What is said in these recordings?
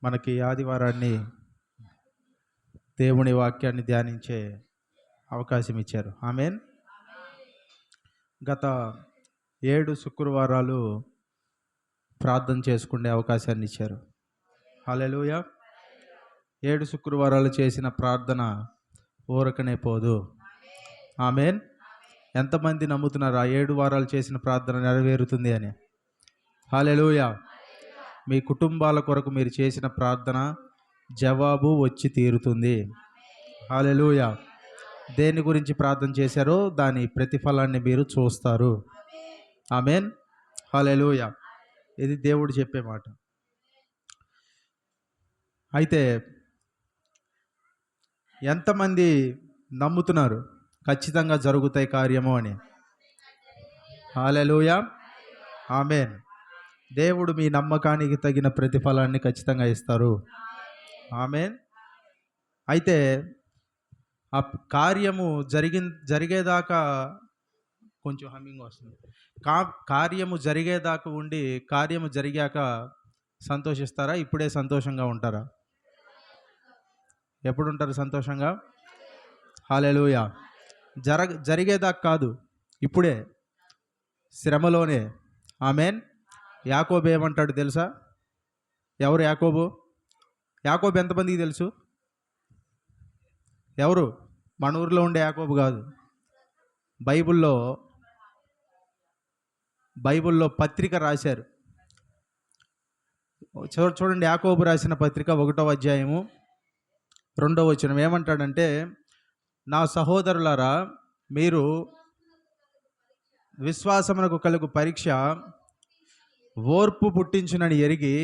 మనకి ఆదివారాన్ని దేవుని వాక్యాన్ని ధ్యానించే అవకాశం ఇచ్చారు. ఆమేన్. గత 7 శుక్రవారాలు ప్రార్థన చేసుకునే అవకాశాన్ని ఇచ్చారు. హల్లెలూయా. 7 శుక్రవారాలు చేసిన ప్రార్థన ఊరకనే పోదు. ఆమేన్. ఎంతమంది నమ్ముతున్నారు ఆ 7 వారాలు చేసిన ప్రార్థన నెరవేరుతుంది అని? హల్లెలూయా. మీ కుటుంబాల కొరకు మీరు చేసిన ప్రార్థన జవాబు వచ్చి తీరుతుంది. హల్లెలూయా. దేని గురించి ప్రార్థన చేశారో దాని ప్రతిఫలాన్ని మీరు చూస్తారు. ఆమేన్. హల్లెలూయా. ఇది దేవుడు చెప్పే మాట. అయితే ఎంతమంది నమ్ముతున్నారు ఖచ్చితంగా జరుగుతాయి కార్యము అని? హల్లెలూయా. ఆమేన్. దేవుడు మీ నమ్మకానికి తగిన ప్రతిఫలాన్ని ఖచ్చితంగా ఇస్తారు. ఆమేన్. అయితే ఆ కార్యము జరిగేదాకా కొంచెం హమ్మింగ్ వస్తుంది. కార్యము జరిగేదాకా ఉండి కార్యము జరిగాక సంతోషిస్తారా? ఇప్పుడే సంతోషంగా ఉంటారా? ఎప్పుడు ఉంటారు సంతోషంగా? హల్లెలూయా. జరిగేదాకా కాదు, ఇప్పుడే శ్రమలోనే. ఆమేన్. యాకోబు ఏమంటాడు తెలుసా? ఎవరు యాకోబు? యాకోబు ఎంతమందికి తెలుసు? ఎవరు? మన ఊరిలో ఉండే యాకోబు కాదు. బైబిల్లో పత్రిక రాశారు. చూడండి, యాకోబు రాసిన పత్రిక 1వ అధ్యాయము 2వ వచనం ఏమంటాడంటే, నా సహోదరులారా, మీరు విశ్వాసమునకు కలుగు పరీక్ష ఓర్పు పుట్టించునని ఎరిగి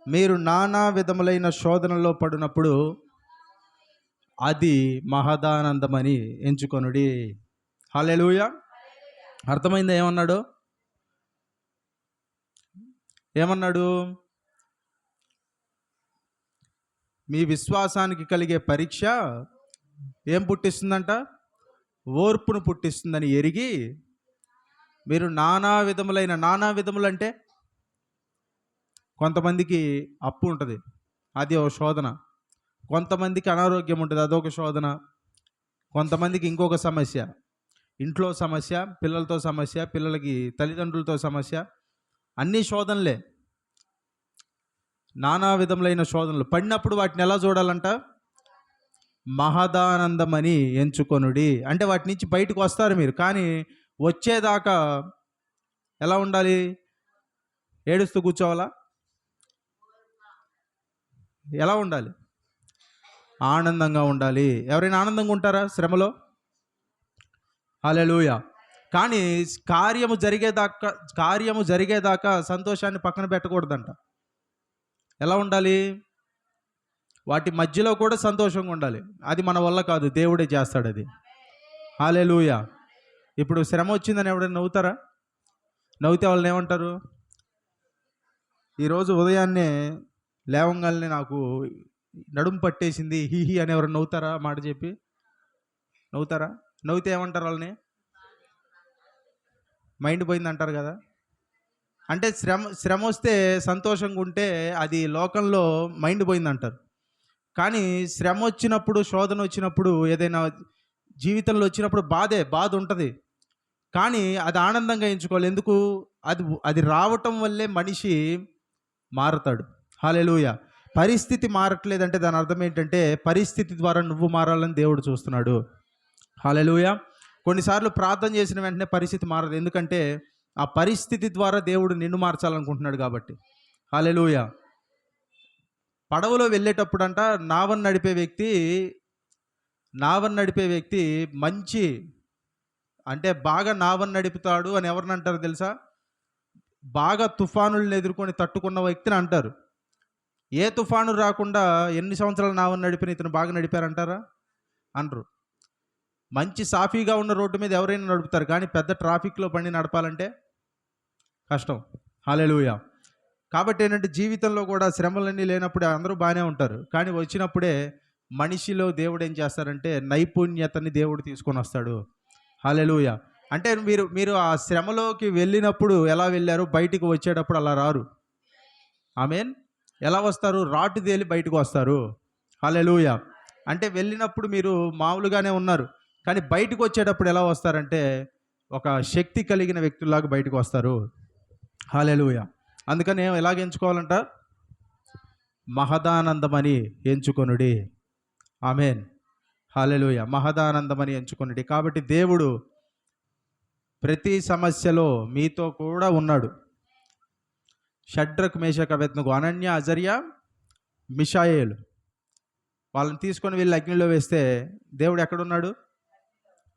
మీరు నానా విధములైన శోధనలో పడినప్పుడు అది మహదానందమని ఎంచుకొనుడి. హల్లెలూయా. అర్థమైందా ఏమన్నాడు? మీ విశ్వాసానికి కలిగే పరీక్ష ఏం పుట్టిస్తుందంట? ఓర్పును పుట్టిస్తుందని ఎరిగి మీరు నానా విధములు అంటే కొంతమందికి అప్పు ఉంటుంది, అది ఒక శోధన. కొంతమందికి అనారోగ్యం ఉంటుంది, అదొక శోధన. కొంతమందికి ఇంకొక సమస్య, ఇంట్లో సమస్య, పిల్లలతో సమస్య, పిల్లలకి తల్లిదండ్రులతో సమస్య. అన్నీ శోధనలే, నానా విధములైన శోధనలు పడినప్పుడు వాటిని ఎలా చూడాలంట? మహదానందమని ఎంచుకొనుడి. అంటే వాటి నుంచి బయటకు వస్తారు మీరు, కానీ వచ్చేదాకా ఎలా ఉండాలి? ఏడుస్తూ కూర్చోవాలా? ఎలా ఉండాలి? ఆనందంగా ఉండాలి. ఎవరైనా ఆనందంగా ఉంటారా శ్రమలో? హల్లెలూయా. కానీ కార్యము జరిగేదాకా సంతోషాన్ని పక్కన పెట్టకూడదంట. ఎలా ఉండాలి? వాటి మధ్యలో కూడా సంతోషంగా ఉండాలి. అది మన వల్ల కాదు, దేవుడే చేస్తాడు అది. హల్లెలూయా. ఇప్పుడు శ్రమ వచ్చిందని ఎవరైనా నవ్వుతారా? నవ్వుతే వాళ్ళని ఏమంటారు? ఈరోజు ఉదయాన్నే లేవంగానే నాకు నడుము పట్టేసింది హీహీ అని ఎవరు నవ్వుతారా? మాట చెప్పి నవ్వుతారా? నవ్వుతే ఏమంటారు వాళ్ళని? మైండ్ పోయింది అంటారు కదా. అంటే శ్రమ వస్తే సంతోషంగా ఉంటే అది లోకంలో మైండ్ పోయింది అంటారు. కానీ శ్రమ వచ్చినప్పుడు, శోధన వచ్చినప్పుడు, ఏదైనా జీవితంలో వచ్చినప్పుడు బాధ ఉంటుంది. కానీ అది ఆనందంగా ఎంచుకోవాలి. ఎందుకు? అది రావటం వల్లే మనిషి మారతాడు. హల్లెలూయా. పరిస్థితి మారట్లేదంటే దాని అర్థం ఏంటంటే పరిస్థితి ద్వారా నువ్వు మారాలని దేవుడు చూస్తున్నాడు. హల్లెలూయా. కొన్నిసార్లు ప్రార్థన చేసిన వెంటనే పరిస్థితి మారదు, ఎందుకంటే ఆ పరిస్థితి ద్వారా దేవుడు నిన్ను మార్చాలనుకుంటున్నాడు కాబట్టి. హల్లెలూయా. పడవలో వెళ్ళేటప్పుడంట నావను నడిపే వ్యక్తి మంచి, అంటే బాగా నావను నడుపుతాడు అని ఎవరిని అంటారు తెలుసా? బాగా తుఫానులను ఎదుర్కొని తట్టుకున్న వ్యక్తిని అంటారు. ఏ తుఫాను రాకుండా ఎన్ని సంవత్సరాలు నావను నడిపిన ఇతను బాగా నడిపారంటారా? అనరు. మంచి సాఫీగా ఉన్న రోడ్డు మీద ఎవరైనా నడుపుతారు, కానీ పెద్ద ట్రాఫిక్లో బండి నడపాలంటే కష్టం. హల్లెలూయా. కాబట్టి ఏంటంటే జీవితంలో కూడా శ్రమలన్నీ లేనప్పుడే అందరూ బాగానే ఉంటారు, కానీ వచ్చినప్పుడే మనిషిలో దేవుడు ఏం చేస్తారంటే నైపుణ్యతని దేవుడు తీసుకొని వస్తాడు. హల్లెలూయా. అంటే మీరు ఆ శ్రమలోకి వెళ్ళినప్పుడు ఎలా వెళ్ళారు, బయటికి వచ్చేటప్పుడు అలా రారు. ఆమేన్. ఎలా వస్తారు? రాటు తేలి బయటకు వస్తారు. హల్లెలూయా. అంటే వెళ్ళినప్పుడు మీరు మామూలుగానే ఉన్నారు, కానీ బయటకు వచ్చేటప్పుడు ఎలా వస్తారంటే ఒక శక్తి కలిగిన వ్యక్తుల్లాగా బయటకు వస్తారు. హల్లెలూయా. అందుకని ఎలాగ ఎంచుకోవాలంట? మహదానందమని ఎంచుకొనుడి. ఆమేన్. హల్లెలూయా. మహదానందమని ఎంచుకొనుడి. కాబట్టి దేవుడు ప్రతి సమస్యలో మీతో కూడా ఉన్నాడు. షడ్రక్, మేషక్, అబేద్నెగో, అనన్య, అజర్య, మిషాయేలు వాళ్ళని తీసుకొని వెళ్ళి అగ్నిలో వేస్తే దేవుడు ఎక్కడున్నాడు?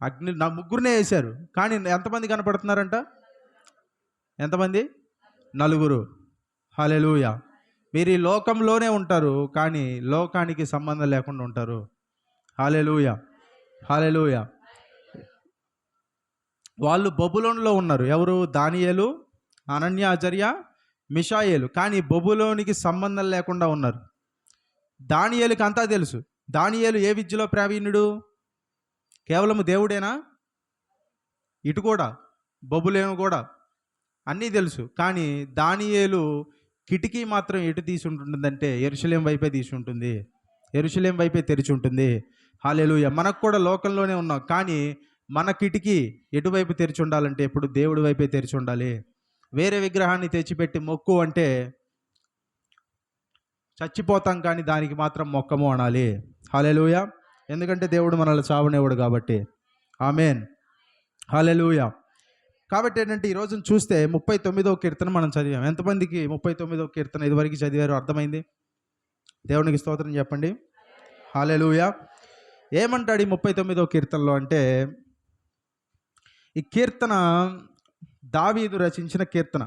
అగ్ని నా ముగ్గురునే వేశారు, కానీ ఎంతమంది కనపడుతున్నారంట? ఎంతమంది? నలుగురు. హల్లెలూయా. మీరు ఈ లోకంలోనే ఉంటారు, కానీ లోకానికి సంబంధం లేకుండా ఉంటారు. హల్లెలూయా. హల్లెలూయా. వాళ్ళు బబులోనులో ఉన్నారు. ఎవరు? దానియేలు, అనన్య, అజర్య, మిషాయేలు. కానీ బబులోనికి సంబంధం లేకుండా ఉన్నారు. దానియేలుకి అంతా తెలుసు. దానియేలు ఏ విద్యలో ప్రావీణ్యుడు? కేవలము దేవుడేనా? ఇటు కూడా బబులోను కూడా అన్నీ తెలుసు. కానీ దానియేలు కిటికీ మాత్రం ఎటు తీసి ఉంటుందంటే యెరూషలేం వైపే తీసి ఉంటుంది. యెరూషలేం వైపే తెరిచి ఉంటుంది. హల్లెలూయా. మనకు కూడా లోకంలోనే ఉన్నాం, కానీ మన కిటికీ ఎటువైపు తెరిచి ఉండాలంటే ఎప్పుడు దేవుడి వైపే తెరిచి ఉండాలి. వేరే విగ్రహాన్ని తెచ్చిపెట్టి మొక్కు అంటే చచ్చిపోతాం, కానీ దానికి మాత్రం మొక్కము అనాలి. హల్లెలూయా. ఎందుకంటే దేవుడు మనల్ని చావనివ్వడు కాబట్టి. ఆమేన్. హల్లెలూయా. కాబట్టి ఏంటంటే ఈరోజు చూస్తే 39వ కీర్తన మనం చదివాం. ఎంతమందికి 39వ కీర్తన ఇదివరకు చదివారు? అర్థమైంది? దేవునికి స్తోత్రం చెప్పండి. హల్లెలూయా. ఏమంటాడు ఈ 39వ కీర్తనలో అంటే, ఈ కీర్తన దావీదు రచించిన కీర్తన.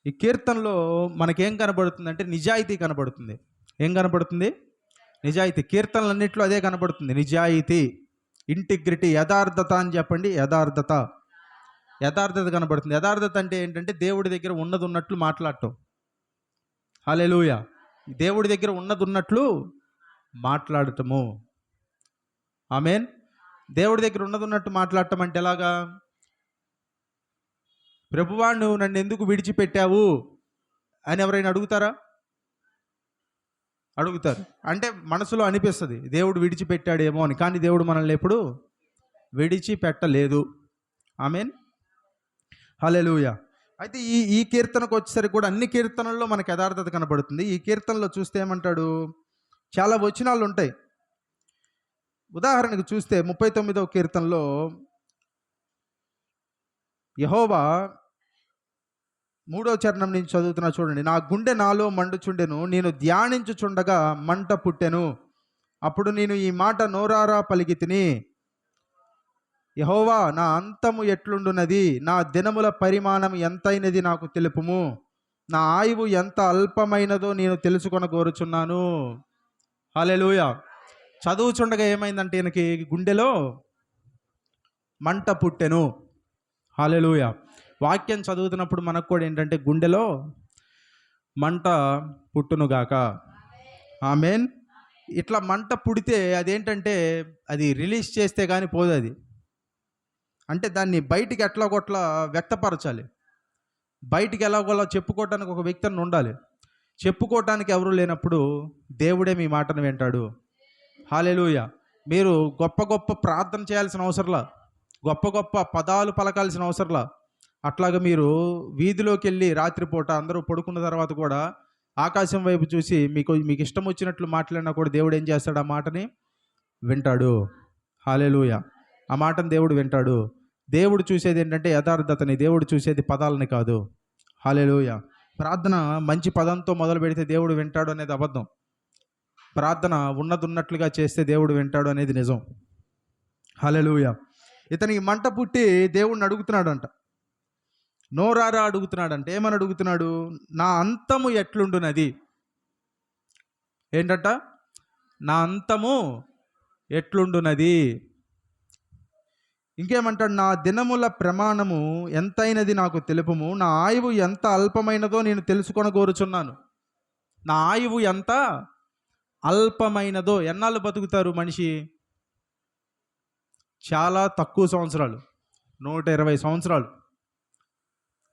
ఈ కీర్తనలో మనకేం కనబడుతుంది అంటే నిజాయితీ కనబడుతుంది. ఏం కనబడుతుంది? నిజాయితీ. కీర్తనలన్నింటిలో అదే కనబడుతుంది, నిజాయితీ, ఇంటిగ్రిటీ, యథార్థత అని చెప్పండి. యథార్థత. యథార్థత కనబడుతుంది. యథార్థత అంటే ఏంటంటే దేవుడి దగ్గర ఉన్నది ఉన్నట్లు మాట్లాడటం. హల్లెలూయా. దేవుడి దగ్గర ఉన్నది ఉన్నట్లు మాట్లాడటము. ఆమేన్. దేవుడి దగ్గర ఉన్నది ఉన్నట్టు మాట్లాడటం అంటే ఎలాగా? ప్రభువా నువ్వు నన్ను ఎందుకు విడిచిపెట్టావు అని ఎవరైనా అడుగుతారా? అడుగుతారు. అంటే మనసులో అనిపిస్తుంది దేవుడు విడిచిపెట్టాడేమో అని, కానీ దేవుడు మనల్ని ఎప్పుడు విడిచిపెట్టలేదు. ఆమేన్. హల్లెలూయా. అయితే ఈ కీర్తనకు వచ్చేసరికి కూడా అన్ని కీర్తనల్లో మనకు యథార్థత కనబడుతుంది. ఈ కీర్తనలో చూస్తే ఏమంటాడు? చాలా వచనాలు ఉంటాయి. ఉదాహరణకు చూస్తే 39వ కీర్తనలో యెహోవా 3వ చరణం నుంచి చదువుతున్నా చూడండి. నా గుండె నాలో మండుచుండెను, నేను ధ్యానించుచుండగా మంట పుట్టెను. అప్పుడు నేను ఈ మాట నోరారా పలికి తిని, యెహోవా నా అంతము ఎట్లుండునది, నా దినముల పరిమాణం ఎంతైనది నాకు తెలుపుము, నా ఆయువు ఎంత అల్పమైనదో నేను తెలుసుకొన కోరుచున్నాను. హల్లెలూయా. చదువుచుండగా ఏమైందంటే ఈయనకి గుండెలో మంట పుట్టెను. హల్లెలూయా. వాక్యం చదువుతున్నప్పుడు మనకు కూడా ఏంటంటే గుండెలో మంట పుట్టునుగాక. ఆమేన్. ఇట్లా మంట పుడితే అదేంటంటే అది రిలీజ్ చేస్తే కానీ పోదు. అది అంటే దాన్ని బయటికి ఎట్లాగొట్లా వ్యక్తపరచాలి. బయటికి ఎలాగోలా చెప్పుకోవటానికి ఒక వ్యక్తిని ఉండాలి. చెప్పుకోవటానికి ఎవరు లేనప్పుడు దేవుడే మీ మాటను వింటాడు. హల్లెలూయా. మీరు గొప్ప గొప్ప ప్రార్థన చేయాల్సిన అవసరంలా, గొప్ప గొప్ప పదాలు పలకాల్సిన అవసరంలా. అట్లాగా మీరు వీధిలోకి వెళ్ళి రాత్రిపూట అందరూ పడుకున్న తర్వాత కూడా ఆకాశం వైపు చూసి మీకు ఇష్టం వచ్చినట్లు మాట్లాడినా కూడా దేవుడు ఏం చేస్తాడు? ఆ మాటని వింటాడు. హల్లెలూయా. ఆ మాటను దేవుడు వింటాడు. దేవుడు చూసేది ఏంటంటే యథార్థతని, దేవుడు చూసేది పదాలని కాదు. హల్లెలూయా. ప్రార్థన మంచి పదంతో మొదలు పెడితే దేవుడు వింటాడు అనేది అబద్ధం. ప్రార్థన ఉన్నట్లుగా చేస్తే దేవుడు వింటాడు అనేది నిజం. హల్లెలూయా. ఇతనికి మంట పుట్టి దేవుడిని అడుగుతున్నాడంట. నోరారా అడుగుతున్నాడంటే ఏమని అడుగుతున్నాడు? నా అంతము ఎట్లుండునది. ఏంటంట? నా అంతము ఎట్లుండునది. ఇంకేమంటాడు? నా దినముల ప్రమాణము ఎంతైనది నాకు తెలుపుము, నా ఆయువు ఎంత అల్పమైనదో నేను తెలుసుకొని కోరుచున్నాను. నా ఆయువు ఎంత అల్పమైనదో. ఎన్నాళ్ళు బతుకుతారు మనిషి? చాలా తక్కువ సంవత్సరాలు, 120 సంవత్సరాలు.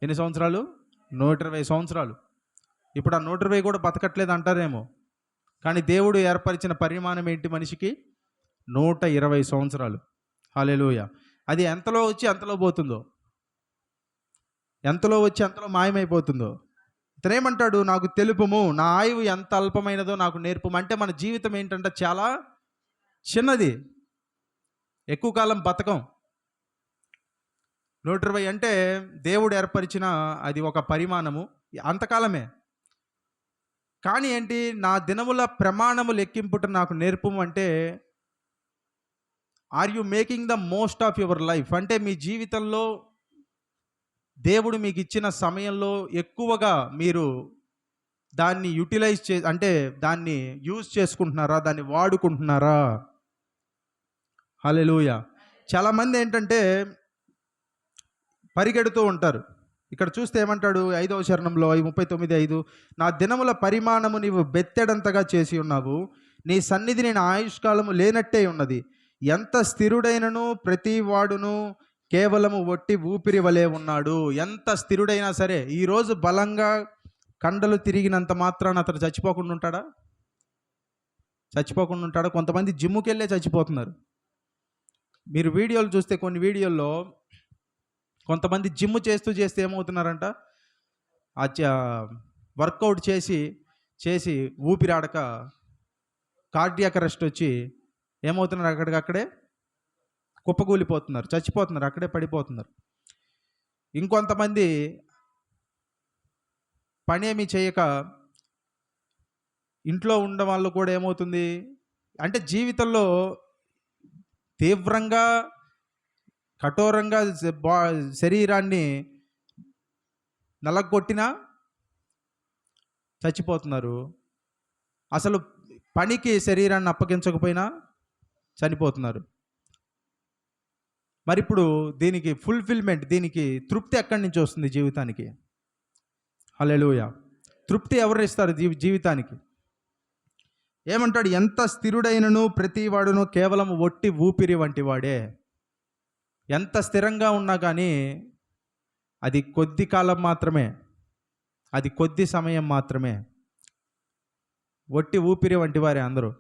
ఎన్ని సంవత్సరాలు? 120 సంవత్సరాలు. ఇప్పుడు ఆ 120 కూడా బతకట్లేదు అంటారేమో. కానీ దేవుడు ఏర్పరిచిన పరిమాణం ఏంటి మనిషికి? 120 సంవత్సరాలు. హల్లెలూయా. అది ఎంతలో వచ్చి ఎంతలో పోతుందో, ఎంతలో వచ్చి ఎంతలో మాయమైపోతుందో. ఇతనేమంటాడు, నాకు తెలుపుము, నా ఆయువు ఎంత అల్పమైనదో నాకు నేర్పుము. అంటే మన జీవితం ఏంటంటే చాలా చిన్నది, ఎక్కువ కాలం బతకం. 120 అంటే దేవుడు ఏర్పరిచిన అది ఒక పరిమాణము, అంతకాలమే. కానీ ఏంటి, నా దినముల ప్రమాణము లెక్కింపుట నాకు నేర్పుము అంటే, are you making the most of your life? అంటే మీ జీవితంలో దేవుడు మీకు ఇచ్చిన సమయంలో ఎక్కువగా మీరు దాన్ని యూటిలైజ్ అంటే దాన్ని యూజ్ చేసుకుంటున్నారా, దాన్ని వాడుకుంటున్నారా? హల్లెలూయా. చాలామంది ఏంటంటే పరిగెడుతూ ఉంటారు. ఇక్కడ చూస్తే ఏమంటాడు 5వ చరణంలో 39:5, నా దినముల పరిమాణము నీవు బెత్తెడంతగా చేసి ఉన్నావు, నీ సన్నిధి నేను ఆయుష్కాలము లేనట్టే ఉన్నది. ఎంత స్థిరుడైనను ప్రతి వాడును కేవలము ఒట్టి ఊపిరి వలె ఉన్నాడు. ఎంత స్థిరుడైనా సరే, ఈరోజు బలంగా కండలు తిరిగినంత మాత్రాన అతను చచ్చిపోకుండా ఉంటాడా? చచ్చిపోకుండా ఉంటాడా? కొంతమంది జిమ్ముకి వెళ్ళే చచ్చిపోతున్నారు. మీరు వీడియోలు చూస్తే, కొన్ని వీడియోల్లో కొంతమంది జిమ్ చేస్తూ ఏమవుతున్నారంట, వర్కౌట్ చేసి ఊపిరాడక కార్డియాక్ అరెస్ట్ వచ్చి ఏమవుతున్నారు, అక్కడికక్కడే కుప్పకూలిపోతున్నారు, చచ్చిపోతున్నారు, అక్కడే పడిపోతున్నారు. ఇంకొంతమంది పనేమి చేయక ఇంట్లో ఉన్న వాళ్ళు కూడా ఏమవుతుంది అంటే, జీవితంలో తీవ్రంగా కఠోరంగా శరీరాన్ని నలగొట్టినా చచ్చిపోతున్నారు. అసలు పనికి శరీరాన్ని అప్పగించకపోయినా చనిపోతున్నారు. మరి ఇప్పుడు దీనికి ఫుల్ఫిల్మెంట్, దీనికి తృప్తి ఎక్కడి నుంచి వస్తుంది జీవితానికి? హల్లెలూయా. తృప్తి ఎవరు ఇస్తారు జీవితానికి? ఏమంటాడు, ఎంత స్థిరుడైనను ప్రతి వాడును కేవలం ఒట్టి ఊపిరి వంటి వాడే. ఎంత స్థిరంగా ఉన్నా కానీ అది కొద్ది కాలం మాత్రమే, అది కొద్ది సమయం మాత్రమే. ఒట్టి ఊపిరి వంటి వారే అందరూ.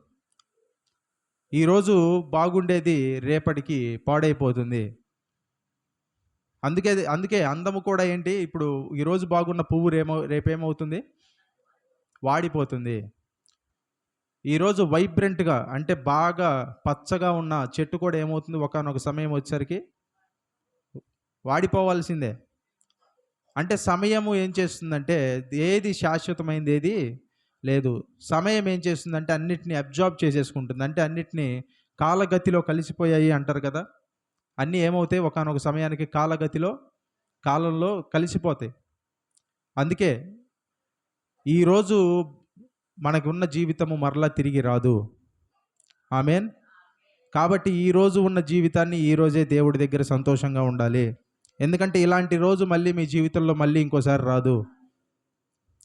ఈరోజు బాగుండేది రేపటికి పాడైపోతుంది. అందుకే అందము కూడా ఏంటి, ఇప్పుడు ఈరోజు బాగున్న పువ్వు రేపేమవుతుంది? వాడిపోతుంది. ఈరోజు వైబ్రెంట్గా అంటే బాగా పచ్చగా ఉన్న చెట్టు కూడా ఏమవుతుంది, ఒకానొక సమయం వచ్చేసరికి వాడిపోవాల్సిందే. అంటే సమయము ఏం చేస్తుందంటే, ఏది శాశ్వతమైంది ఏది లేదు. సమయం ఏం చేస్తుందంటే అన్నిటిని అబ్జార్బ్ చేసేసుకుంటుంది. అంటే అన్నిటినీ కాలగతిలో కలిసిపోయాయి అంటారు కదా. అన్నీ ఏమవుతాయి, ఒకానొక సమయానికి కాలంలో కలిసిపోతాయి. అందుకే ఈరోజు మనకు ఉన్న జీవితము మరలా తిరిగి రాదు. ఆమేన్. కాబట్టి ఈరోజు ఉన్న జీవితాన్ని ఈరోజే దేవుడి దగ్గర సంతోషంగా ఉండాలి. ఎందుకంటే ఇలాంటి రోజు మళ్ళీ మీ జీవితంలో మళ్ళీ ఇంకోసారి రాదు.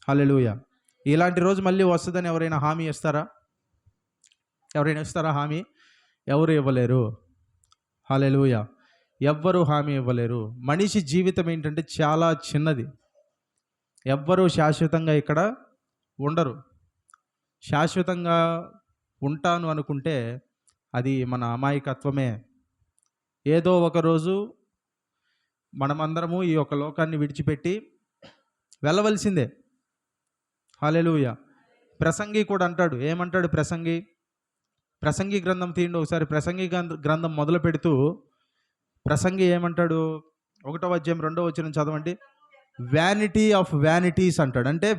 హల్లెలూయా. ఇలాంటి రోజు మళ్ళీ వస్తుందని ఎవరైనా హామీ ఇస్తారా? ఎవరైనా ఇస్తారా హామీ? ఎవరు ఇవ్వలేరు. హల్లెలూయా. ఎవ్వరూ హామీ ఇవ్వలేరు. మనిషి జీవితం ఏంటంటే చాలా చిన్నది. ఎవ్వరూ శాశ్వతంగా ఇక్కడ ఉండరు. శాశ్వతంగా ఉంటాను అనుకుంటే అది మన అమాయకత్వమే. ఏదో ఒకరోజు మనమందరము ఈ యొక్క లోకాన్ని విడిచిపెట్టి వెళ్ళవలసిందే. హల్లెలూయా. ప్రసంగి కూడా అంటాడు, ఏమంటాడు ప్రసంగి గ్రంథం తీయండి ఒకసారి. ప్రసంగి గ్రంథం మొదలు పెడుతూ ప్రసంగి ఏమంటాడు, 1వ అధ్యాయం 2వ వచనం చదవండి. వ్యానిటీ ఆఫ్ వ్యానిటీస్ అంటాడు. అంటే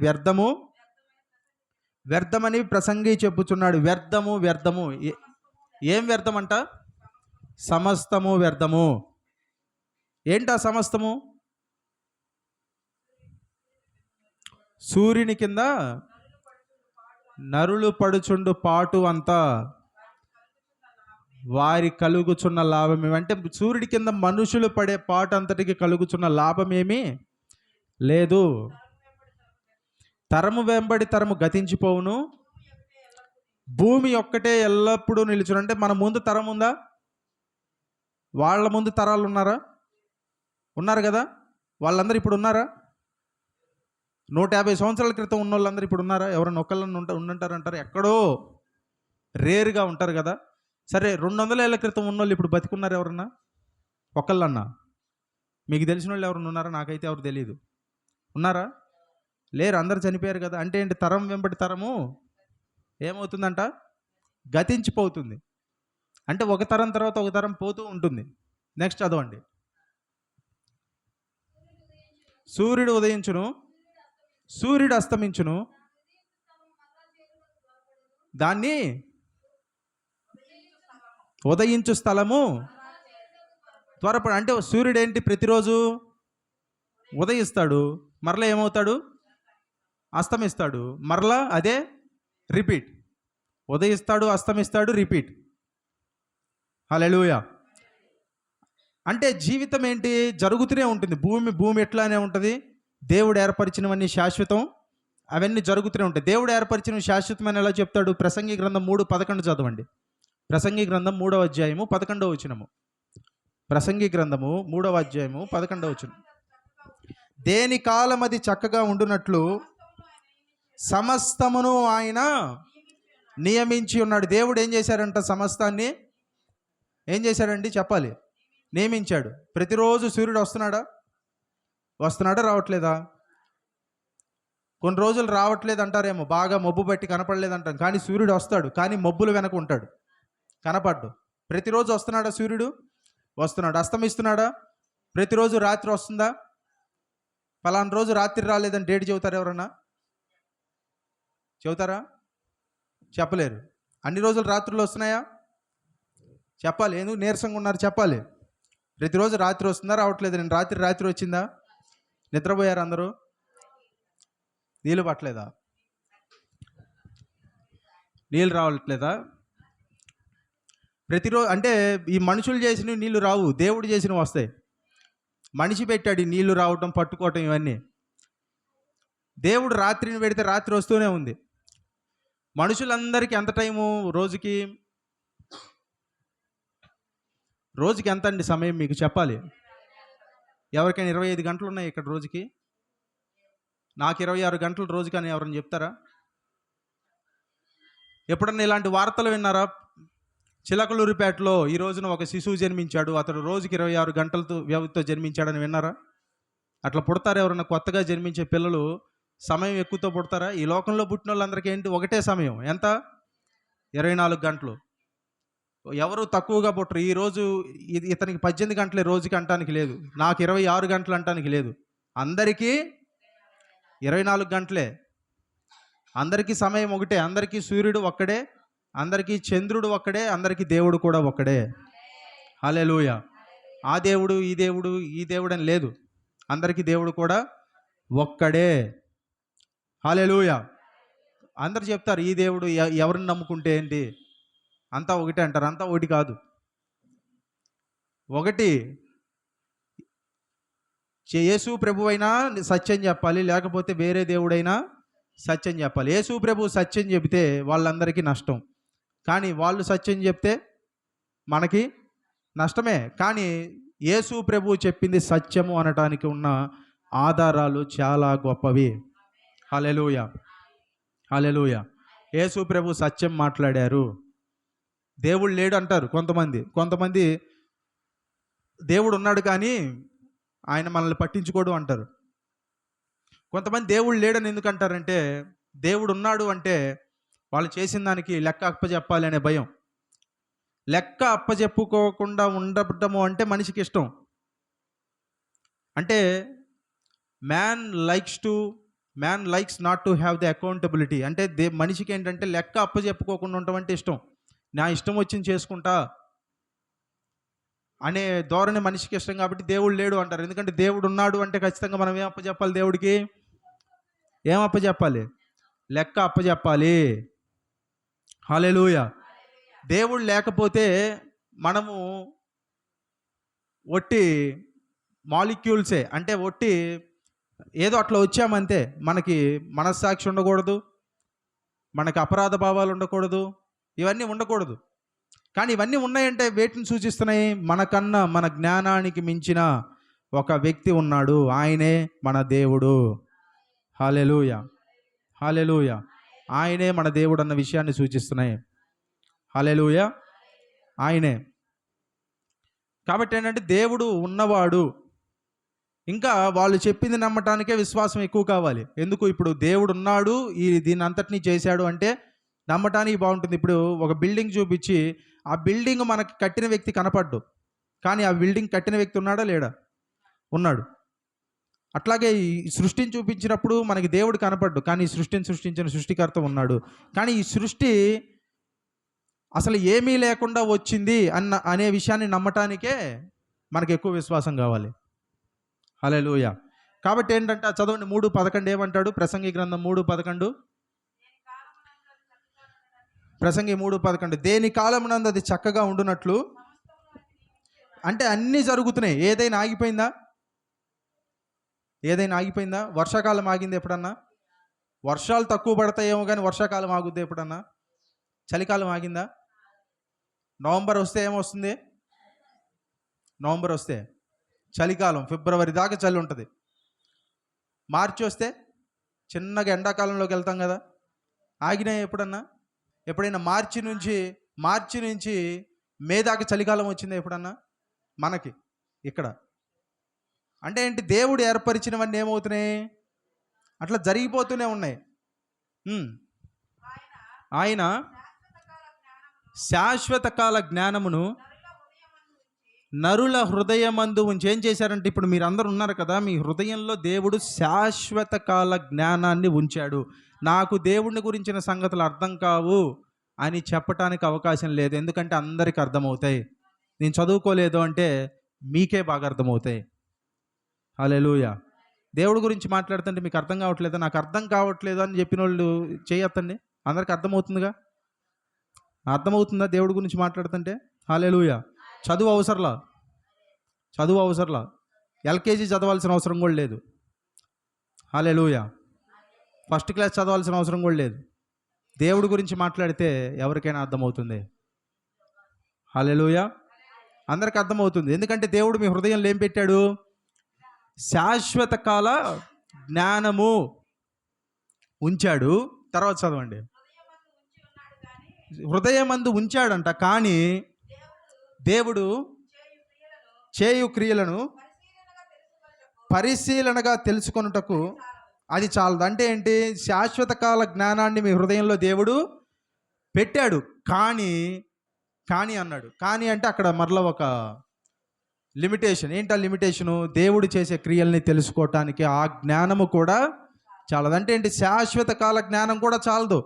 వ్యర్థమని ప్రసంగి చెప్పుచున్నాడు. వ్యర్థము. ఏం వ్యర్థం అంట? సమస్తము వ్యర్థము. ఏంటా సమస్తము? సూర్యుని కింద నరులు పడుచుండు పాటు అంతా వారి కలుగుచున్న లాభమేమి. అంటే సూర్యుడి కింద మనుషులు పడే పాటు అంతటికి కలుగుచున్న లాభమేమీ లేదు. తరము వెంబడి తరము గతించిపోవును, భూమి ఒక్కటే ఎల్లప్పుడూ నిలుచును. అంటే మన ముందు తరం ఉందా? వాళ్ళ ముందు తరాలు ఉన్నారు కదా. వాళ్ళందరూ ఇప్పుడు ఉన్నారా? 150 సంవత్సరాల క్రితం ఉన్న వాళ్ళందరూ ఇప్పుడు ఉన్నారా? ఎవరైనా ఒకళ్ళని ఉండంటారంటారు? ఎక్కడో రేరుగా ఉంటారు కదా. సరే, 200 ఏళ్ళ క్రితం ఉన్నోళ్ళు ఇప్పుడు బతికున్నారు ఎవరన్నా? ఒకళ్ళన్నా? మీకు తెలిసిన వాళ్ళు ఎవరన్నా ఉన్నారా? నాకైతే ఎవరు తెలియదు. ఉన్నారా? లేరు, అందరు చనిపోయారు కదా. అంటే ఏంటి? తరం వెంబడి తరము ఏమవుతుందంట? గతించిపోతుంది. అంటే ఒక తరం తర్వాత ఒక తరం పోతూ ఉంటుంది. నెక్స్ట్ చదవండి. సూర్యుడు ఉదయించును, సూర్యుడు అస్తమించును, దాన్ని ఉదయించు స్థలము త్వరపడు. అంటే సూర్యుడు ఏంటి? ప్రతిరోజు ఉదయిస్తాడు, మరలా ఏమవుతాడు? అస్తమిస్తాడు, మరలా అదే రిపీట్. ఉదయిస్తాడు, అస్తమిస్తాడు, రిపీట్. హల్లెలూయా. అంటే జీవితం ఏంటి? జరుగుతూనే ఉంటుంది. భూమి ఎట్లానే ఉంటుంది. దేవుడు ఏర్పరిచినవన్నీ శాశ్వతం, అవన్నీ జరుగుతూనే ఉంటాయి. దేవుడు ఏర్పరిచినవి శాశ్వతమని ఎలా చెప్తాడు? ప్రసంగి గ్రంథం 3:11 చదవండి. ప్రసంగి గ్రంథం 3వ అధ్యాయము 11వ వచనము. ప్రసంగి గ్రంథము 3వ అధ్యాయము 11వ వచనం. దేని కాలం అది చక్కగా ఉండునట్లు సమస్తమును ఆయన నియమించి ఉన్నాడు. దేవుడు ఏం చేశాడంట? సమస్తాన్ని ఏం చేశాడండి? చెప్పాలి. నియమించాడు. ప్రతిరోజు సూర్యుడు వస్తున్నాడా రావట్లేదా? కొన్ని రోజులు రావట్లేదు అంటారేమో, బాగా మబ్బు బట్టి కనపడలేదు అంటాం. కానీ సూర్యుడు వస్తాడు, కానీ మబ్బులు వెనక ఉంటాడు, కనపడ్డు. ప్రతిరోజు వస్తున్నాడా సూర్యుడు? వస్తున్నాడు. అస్తమిస్తున్నాడా? ప్రతిరోజు రాత్రి వస్తుందా? ఫలానా రోజు రాత్రి రాలేదని డేట్ చెబుతారు ఎవరన్నా? చెబుతారా? చెప్పలేరు. అన్ని రోజులు రాత్రులు వస్తున్నాయా? చెప్పాలి. ఎందుకు నీరసంగా ఉన్నారు? చెప్పాలి. ప్రతిరోజు రాత్రి వస్తుందా రావట్లేదు? నేను రాత్రి వచ్చిందా? నిద్రపోయారు అందరూ? నీళ్ళు పట్టలేదా? నీళ్ళు రావట్లేదా? ప్రతిరోజు అంటే ఈ మనుషులు చేసినవి నీళ్లు రావు, దేవుడు చేసినవి వస్తాయి. మనిషి పెట్టాడు ఈ నీళ్లు రావటం, పట్టుకోవటం, ఇవన్నీ. దేవుడు రాత్రిని పెడితే రాత్రి వస్తూనే ఉంది. మనుషులందరికీ ఎంత టైము? రోజుకి ఎంత అండి సమయం? మీకు చెప్పాలి. ఎవరికైనా 25 గంటలు ఉన్నాయి ఇక్కడ రోజుకి? నాకు 26 గంటలు రోజు కానీ ఎవరైనా చెప్తారా? ఎప్పుడన్నా ఇలాంటి వార్తలు విన్నారా? చిలకలూరిపేటలో ఈ రోజున ఒక శిశువు జన్మించాడు, అతడు రోజుకి 26 గంటలతో వ్యవధితో జన్మించాడని విన్నారా? అట్లా పుడతారా ఎవరన్నా? కొత్తగా జన్మించే పిల్లలు సమయం ఎక్కువతో పుడతారా? ఈ లోకంలో పుట్టిన వాళ్ళందరికీ ఏంటి? ఒకటే సమయం. ఎంత? 24 గంటలు. ఎవరు తక్కువగా పుట్టరు. ఈరోజు ఇతనికి 18 గంటలే రోజుకి అంటానికి లేదు, నాకు 26 గంటలు అంటానికి లేదు. అందరికీ 24 గంటలే. అందరికీ సమయం ఒకటే. అందరికీ సూర్యుడు ఒక్కడే, అందరికీ చంద్రుడు ఒక్కడే, అందరికీ దేవుడు కూడా ఒక్కడే. హల్లెలూయా. ఆ దేవుడు ఈ దేవుడు అని లేదు. అందరికీ దేవుడు కూడా ఒక్కడే. హల్లెలూయా. అందరు చెప్తారు ఈ దేవుడు, ఎవరిని నమ్ముకుంటే ఏంటి, అంతా ఒకటే అంటారు. అంతా ఒకటి కాదు. ఒకటి యేసు ప్రభు అయినా సత్యం చెప్పాలి, లేకపోతే వేరే దేవుడైనా సత్యం చెప్పాలి. యేసు ప్రభు సత్యం చెబితే వాళ్ళందరికీ నష్టం, కానీ వాళ్ళు సత్యం చెప్తే మనకి నష్టమే. కానీ యేసు ప్రభు చెప్పింది సత్యము అనటానికి ఉన్న ఆధారాలు చాలా గొప్పవి. హల్లెలూయా. హల్లెలూయా. యేసు ప్రభు సత్యం మాట్లాడారు. దేవుడు లేడు అంటారు కొంతమంది దేవుడు ఉన్నాడు కానీ ఆయన మనల్ని పట్టించుకోడు అంటారు. కొంతమంది దేవుడు లేడని ఎందుకు అంటారంటే, దేవుడు ఉన్నాడు అంటే వాళ్ళు చేసిన దానికి లెక్క అప్పచెప్పాలి అనే భయం. లెక్క అప్పచెప్పుకోకుండా ఉండటము అంటే మనిషికి ఇష్టం. అంటే man likes not to have the accountability. అంటే మనిషికి ఏంటంటే లెక్క అప్పచెప్పుకోకుండా ఉండటం అంటే ఇష్టం. నా ఇష్టం వచ్చింది చేసుకుంటా అనే ధోరణి మనిషికి ఇష్టం. కాబట్టి దేవుడు లేడు అంటారు. ఎందుకంటే దేవుడు ఉన్నాడు అంటే ఖచ్చితంగా మనం ఏం అప్పచెప్పాలి? దేవుడికి ఏం అప్పచెప్పాలి? లెక్క అప్పచెప్పాలి. హల్లెలూయా. దేవుడు లేకపోతే మనము ఒట్టి మాలిక్యూల్సే, అంటే ఒట్టి ఏదో అట్లా వచ్చామంతే. మనకి మనస్సాక్షి ఉండకూడదు, మనకి అపరాధ భావాలు ఉండకూడదు, ఇవన్నీ ఉండకూడదు. కానీ ఇవన్నీ ఉన్నాయంటే వేటిని సూచిస్తున్నాయి? మనకన్నా మన జ్ఞానానికి మించిన ఒక వ్యక్తి ఉన్నాడు, ఆయనే మన దేవుడు. హల్లెలూయా, హల్లెలూయా. ఆయనే మన దేవుడు అన్న విషయాన్ని సూచిస్తున్నాయి. హల్లెలూయా, ఆయనే. కాబట్టి ఏంటంటే దేవుడు ఉన్నవాడు. ఇంకా వాళ్ళు చెప్పింది నమ్మటానికే విశ్వాసం ఎక్కువ కావాలి. ఎందుకు? ఇప్పుడు దేవుడు ఉన్నాడు, దీన్ని అంతటినీ చేశాడు అంటే నమ్మటానికి బాగుంటుంది. ఇప్పుడు ఒక బిల్డింగ్ చూపించి ఆ బిల్డింగ్ మనకి కట్టిన వ్యక్తి కనపడ్డు, కానీ ఆ బిల్డింగ్ కట్టిన వ్యక్తి ఉన్నాడా లేడా? ఉన్నాడు. అట్లాగే ఈ సృష్టిని చూపించినప్పుడు మనకి దేవుడు కనపడ్డు, కానీ ఈ సృష్టిని సృష్టించిన సృష్టికర్త ఉన్నాడు. కానీ ఈ సృష్టి అసలు ఏమీ లేకుండా వచ్చింది అనే విషయాన్ని నమ్మటానికే మనకు ఎక్కువ విశ్వాసం కావాలి. హల్లెలూయా. కాబట్టి ఏంటంటే చదవండి 3:11 ఏమంటాడు? ప్రసంగి గ్రంథం 3:11. ప్రసంగి 3:11 దేని కాలమునందు అది చక్కగా ఉండునట్లు. అంటే అన్నీ జరుగుతున్నాయి. ఏదైనా ఆగిపోయిందా? ఏదైనా ఆగిపోయిందా? వర్షాకాలం ఆగింది ఎప్పుడన్నా? వర్షాలు తక్కువ పడతాయేమో కానీ వర్షాకాలం ఆగుద్ది ఎప్పుడన్నా? చలికాలం ఆగిందా? నవంబర్ వస్తే ఏమొస్తుంది? నవంబర్ వస్తే చలికాలం, ఫిబ్రవరి దాకా చలి ఉంటుంది. మార్చి వస్తే చిన్నగా ఎండాకాలంలోకి వెళ్తాం కదా. ఆగినాయి ఎప్పుడన్నా? ఎప్పుడైనా మార్చి నుంచి మే దాకా చలికాలం వచ్చిందా ఎప్పుడన్నా మనకి ఇక్కడ? అంటే ఏంటి? దేవుడు ఏర్పరిచినవన్నీ ఏమవుతున్నాయి? అట్లా జరిగిపోతూనే ఉన్నాయి. ఆయన శాశ్వత కాల జ్ఞానమును నరుల హృదయమందు ఉంచి ఏం చేశారంటే, ఇప్పుడు మీరు అందరూ ఉన్నారు కదా, మీ హృదయంలో దేవుడు శాశ్వత కాల జ్ఞానాన్ని ఉంచాడు. నాకు దేవుడిని గురించిన సంగతులు అర్థం కావు అని చెప్పటానికి అవకాశం లేదు. ఎందుకంటే అందరికీ అర్థమవుతాయి. నేను చదువుకోలేదు అంటే మీకే బాగా అర్థమవుతాయి. హల్లెలూయా. దేవుడి గురించి మాట్లాడుతుంటే మీకు అర్థం కావట్లేదా? నాకు అర్థం కావట్లేదు అని చెప్పిన వాళ్ళు చేయొద్దండి. అందరికీ అర్థమవుతుందిగా. అర్థమవుతుందా దేవుడి గురించి మాట్లాడుతుంటే? హల్లెలూయా. చదువు అవసరంలా. ఎల్కేజీ చదవాల్సిన అవసరం కూడా లేదు. హల్లెలూయా. ఫస్ట్ క్లాస్ చదవాల్సిన అవసరం కూడా లేదు. దేవుడి గురించి మాట్లాడితే ఎవరికైనా అర్థమవుతుంది. హల్లెలూయా. అందరికీ అర్థమవుతుంది. ఎందుకంటే దేవుడు మీ హృదయంలో ఏం పెట్టాడు? శాశ్వత కాల జ్ఞానము ఉంచాడు. తర్వాత చదవండి. హృదయమందు ఉంచాడంట, కానీ దేవుడు చేయు క్రియలను పరిశీలనగా తెలుసుకొనుటకు అది చాలదు. అంటే ఏంటి? శాశ్వత కాల జ్ఞానాన్ని మీ హృదయంలో దేవుడు పెట్టాడు, కానీ అన్నాడు. కానీ అంటే అక్కడ మరలా ఒక లిమిటేషన్. ఏంటి ఆ లిమిటేషను? దేవుడు చేసే క్రియల్ని తెలుసుకోవటానికి ఆ జ్ఞానము కూడా చాలదు. అంటే ఏంటి? శాశ్వత కాల జ్ఞానం కూడా చాలదు.